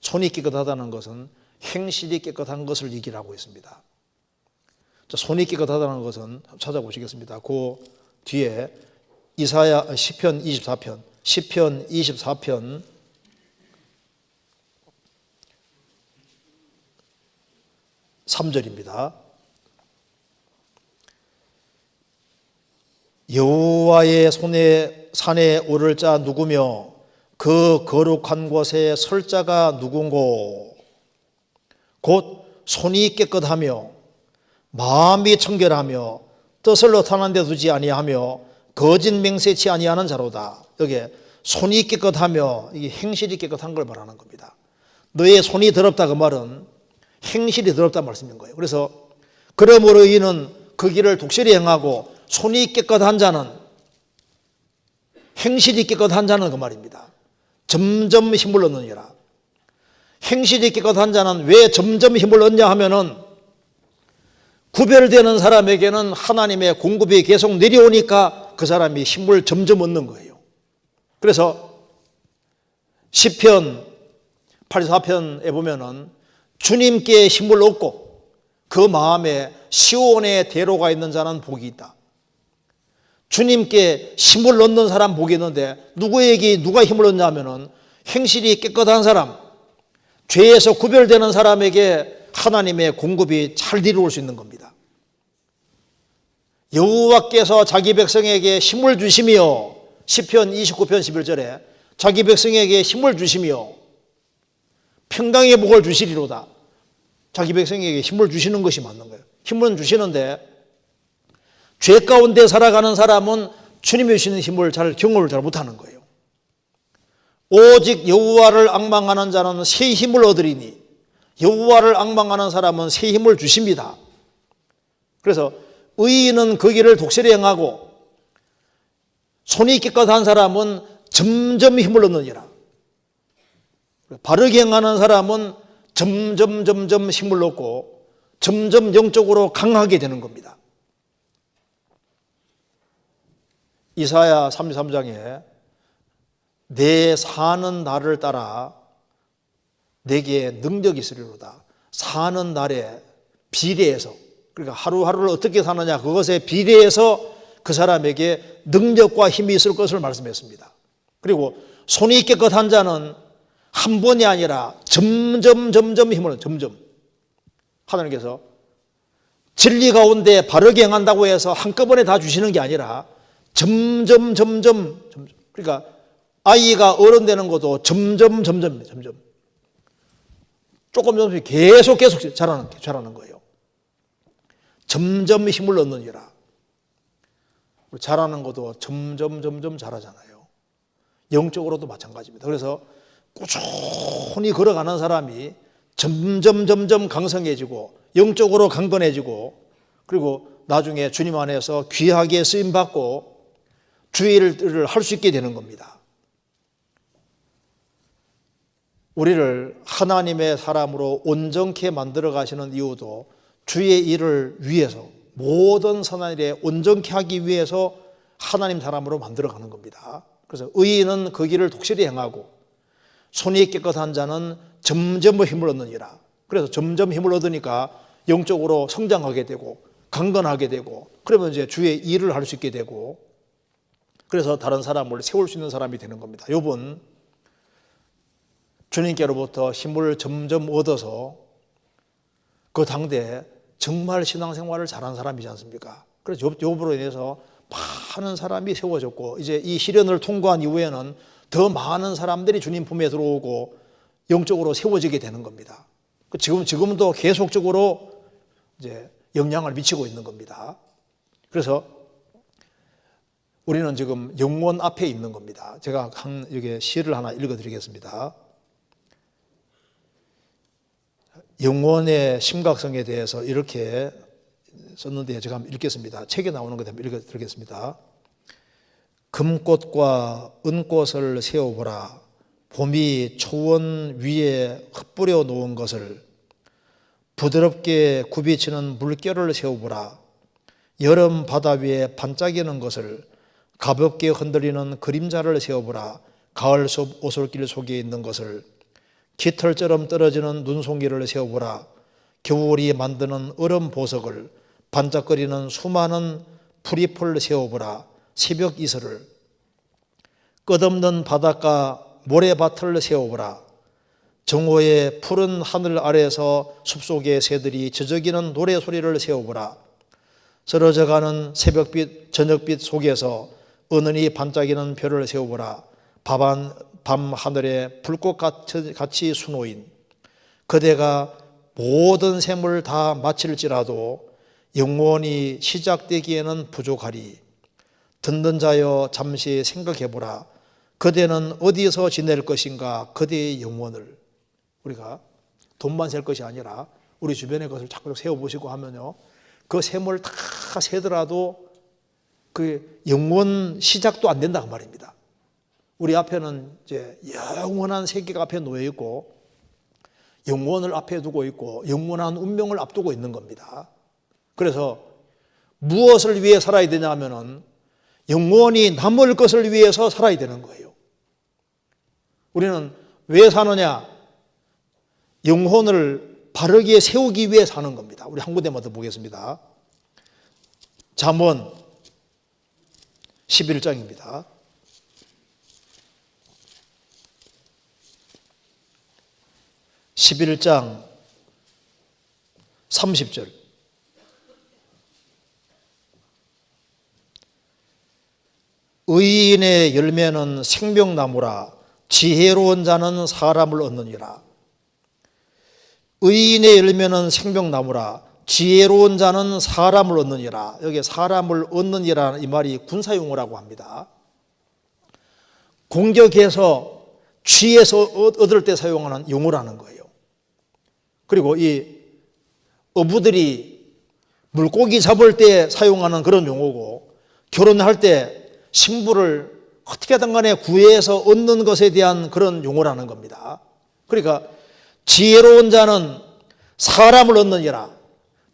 손이 깨끗하다는 것은 행실이 깨끗한 것을 얘기하고 있습니다. 손이 깨끗하다는 것은 찾아보시겠습니다. 그 뒤에 시편 24편 3절입니다. 여호와의 산에 오를 자 누구며 그 거룩한 곳에 설 자가 누군고 곧 손이 깨끗하며 마음이 청결하며 뜻을 나타난 데 두지 아니하며 거짓 맹세치 아니하는 자로다. 여기에 손이 깨끗하며 이게 행실이 깨끗한 걸 말하는 겁니다. 너의 손이 더럽다 그 말은 행실이 더럽다 말씀인 거예요. 그래서 그러므로 이는 그 길을 독실히 행하고 손이 깨끗한 자는 행실이 깨끗한 자는 그 말입니다. 점점 힘을 얻느니라. 행실이 깨끗한 자는 왜 점점 힘을 얻냐 하면은 구별되는 사람에게는 하나님의 공급이 계속 내려오니까 그 사람이 힘을 점점 얻는 거예요. 그래서 시편 84편에 보면은 주님께 힘을 얻고 그 마음에 시온의 대로가 있는 자는 복이 있다. 주님께 힘을 얻는 사람 복이 있는데 누가 힘을 얻냐 하면은 행실이 깨끗한 사람, 죄에서 구별되는 사람에게 하나님의 공급이 잘 이루어질 수 있는 겁니다. 여호와께서 자기 백성에게 힘을 주시며, 시편 29편 11절에 자기 백성에게 힘을 주시며 평강의 복을 주시리로다. 자기 백성에게 힘을 주시는 것이 맞는 거예요. 힘은 주시는데 죄 가운데 살아가는 사람은 주님이 주시는 힘을 경험을 잘 못하는 거예요. 오직 여호와를 앙망하는 자는 새 힘을 얻으리니, 여호와를 앙망하는 사람은 새 힘을 주십니다. 그래서 의인은 그 길을 독실히 행하고 손이 깨끗한 사람은 점점 힘을 얻느니라. 바르게 행하는 사람은 점점 힘을 얻고 점점 영적으로 강하게 되는 겁니다. 이사야 33장에 내 사는 날을 따라 내게 능력이 있으리로다. 사는 날에 비례해서, 그러니까 하루하루를 어떻게 사느냐, 그것에 비례해서 그 사람에게 능력과 힘이 있을 것을 말씀했습니다. 그리고 손이 깨끗한 자는 한 번이 아니라 점점 힘을, 점점. 하나님께서 진리 가운데 바르게 행한다고 해서 한꺼번에 다 주시는 게 아니라 점점. 그러니까 아이가 어른 되는 것도 점점. 조금씩 계속 자라는 거예요. 점점 힘을 얻느니라. 자라는 것도 점점 자라잖아요. 영적으로도 마찬가지입니다. 그래서 꾸준히 걸어가는 사람이 점점 강성해지고 영적으로 강건해지고, 그리고 나중에 주님 안에서 귀하게 쓰임받고 주의 일을 할 수 있게 되는 겁니다. 우리를 하나님의 사람으로 온전케 만들어 가시는 이유도 주의 일을 위해서, 모든 선한 일에 온전케 하기 위해서 하나님 사람으로 만들어 가는 겁니다. 그래서 의인은 그 길을 독실히 행하고 손이 깨끗한 자는 점점 힘을 얻느니라. 그래서 점점 힘을 얻으니까 영적으로 성장하게 되고 강건하게 되고, 그러면 이제 주의 일을 할 수 있게 되고, 그래서 다른 사람을 세울 수 있는 사람이 되는 겁니다. 욥은 주님께로부터 힘을 점점 얻어서 그 당대에 정말 신앙생활을 잘한 사람이지 않습니까? 그래서 욥으로 인해서 많은 사람이 세워졌고, 이제 이 시련을 통과한 이후에는 더 많은 사람들이 주님 품에 들어오고 영적으로 세워지게 되는 겁니다. 지금도 계속적으로 이제 영향을 미치고 있는 겁니다. 그래서 우리는 지금 영원 앞에 있는 겁니다. 제가 여기 시를 하나 읽어드리겠습니다. 영원의 심각성에 대해서 이렇게 썼는데 제가 한번 읽겠습니다. 책에 나오는 거 한번 읽어드리겠습니다. 금꽃과 은꽃을 세워보라. 봄이 초원 위에 흩뿌려 놓은 것을, 부드럽게 굽이치는 물결을 세워보라. 여름 바다 위에 반짝이는 것을, 가볍게 흔들리는 그림자를 세워보라. 가을숲 오솔길 속에 있는 것을, 깃털처럼 떨어지는 눈송이를 세워보라. 겨울이 만드는 얼음 보석을, 반짝거리는 수많은 풀잎을 세워보라. 새벽 이슬을, 끝없는 바닷가 모래밭을 세워보라. 정오의 푸른 하늘 아래에서 숲속의 새들이 저저기는 노래소리를 세워보라. 쓰러져가는 새벽빛 저녁빛 속에서 은은히 반짝이는 별을 세워보라. 밤 하늘에 불꽃같이 수놓인, 그대가 모든 셈을 다 마칠지라도 영원히 시작되기에는 부족하리. 듣는 자여 잠시 생각해보라. 그대는 어디서 지낼 것인가. 그대의 영혼을. 우리가 돈만 셀 것이 아니라 우리 주변의 것을 자꾸 세워보시고 하면요, 그 셈을 다 세더라도 그 영원 시작도 안 된다 그 말입니다. 우리 앞에는 이제 영원한 세계가 앞에 놓여 있고 영원을 앞에 두고 있고 영원한 운명을 앞두고 있는 겁니다. 그래서 무엇을 위해 살아야 되냐 하면은 영원히 남을 것을 위해서 살아야 되는 거예요. 우리는 왜 사느냐? 영혼을 바르게 세우기 위해 사는 겁니다. 우리 한 군데만 더 보겠습니다. 잠언 11장입니다. 11장 30절. 의인의 열매는 생명나무라 지혜로운 자는 사람을 얻느니라. 의인의 열매는 생명나무라 지혜로운 자는 사람을 얻느니라. 여기 사람을 얻느니라는 이 말이 군사용어라고 합니다. 공격해서 취해서 얻을 때 사용하는 용어라는 거예요. 그리고 이 어부들이 물고기 잡을 때 사용하는 그런 용어고, 결혼할 때 신부를 어떻게든 간에 구해서 얻는 것에 대한 그런 용어라는 겁니다. 그러니까 지혜로운 자는 사람을 얻느니라.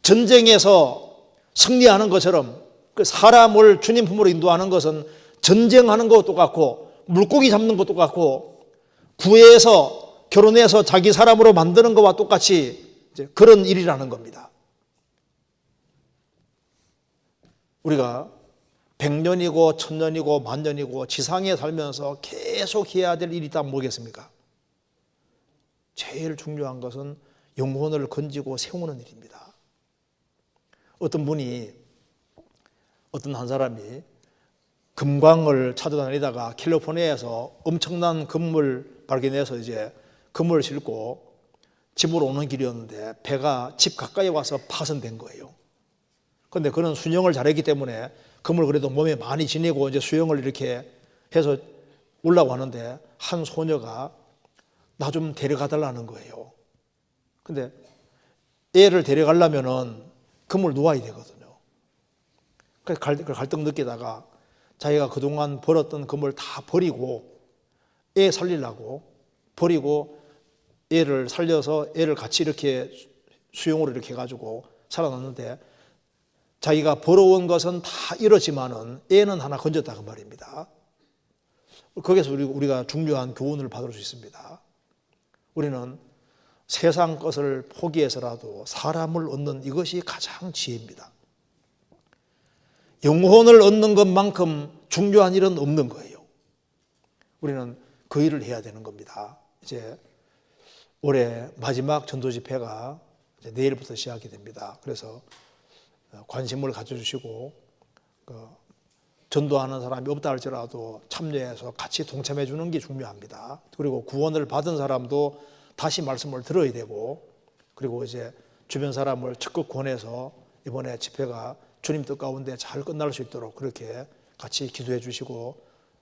전쟁에서 승리하는 것처럼 그 사람을 주님 품으로 인도하는 것은 전쟁하는 것도 똑같고 물고기 잡는 것도 똑같고 구해서 결혼해서 자기 사람으로 만드는 것과 똑같이 그런 일이라는 겁니다. 우리가 100년이고 1000년이고 만년이고 지상에 살면서 계속 해야 될 일이 있다면 뭐겠습니까? 제일 중요한 것은 영혼을 건지고 세우는 일입니다. 어떤 분이, 어떤 한 사람이 금광을 찾아다니다가 캘리포니아에서 엄청난 금을 발견해서 이제 금을 싣고 집으로 오는 길이었는데 배가 집 가까이 와서 파손된 거예요. 그런데 그는 수영을 잘했기 때문에 금을 그래도 몸에 많이 지니고 이제 수영을 이렇게 해서 올라고 하는데 한 소녀가 나 좀 데려가 달라는 거예요. 근데 애를 데려가려면은 금을 놓아야 되거든요. 그래서 갈등 느끼다가 자기가 그동안 벌었던 금을 다 버리고 애 살리려고 버리고 애를 살려서 애를 같이 이렇게 수용으로 이렇게 해가지고 살아났는데 자기가 벌어온 것은 다 잃었지만은 애는 하나 건졌다 그 말입니다. 거기서 우리가 중요한 교훈을 받을 수 있습니다. 우리는 세상 것을 포기해서라도 사람을 얻는 이것이 가장 지혜입니다. 영혼을 얻는 것만큼 중요한 일은 없는 거예요. 우리는 그 일을 해야 되는 겁니다. 이제 올해 마지막 전도 집회가 이제 내일부터 시작이 됩니다. 그래서 관심을 가져주시고 전도하는 사람이 없다 할지라도 참여해서 같이 동참해 주는 게 중요합니다. 그리고 구원을 받은 사람도 다시 말씀을 들어야 되고, 그리고 이제 주변 사람을 적극 권해서 이번에 집회가 주님 뜻 가운데 잘 끝날 수 있도록 그렇게 같이 기도해 주시고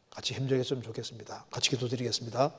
같이 협력했으면 좋겠습니다. 같이 기도드리겠습니다.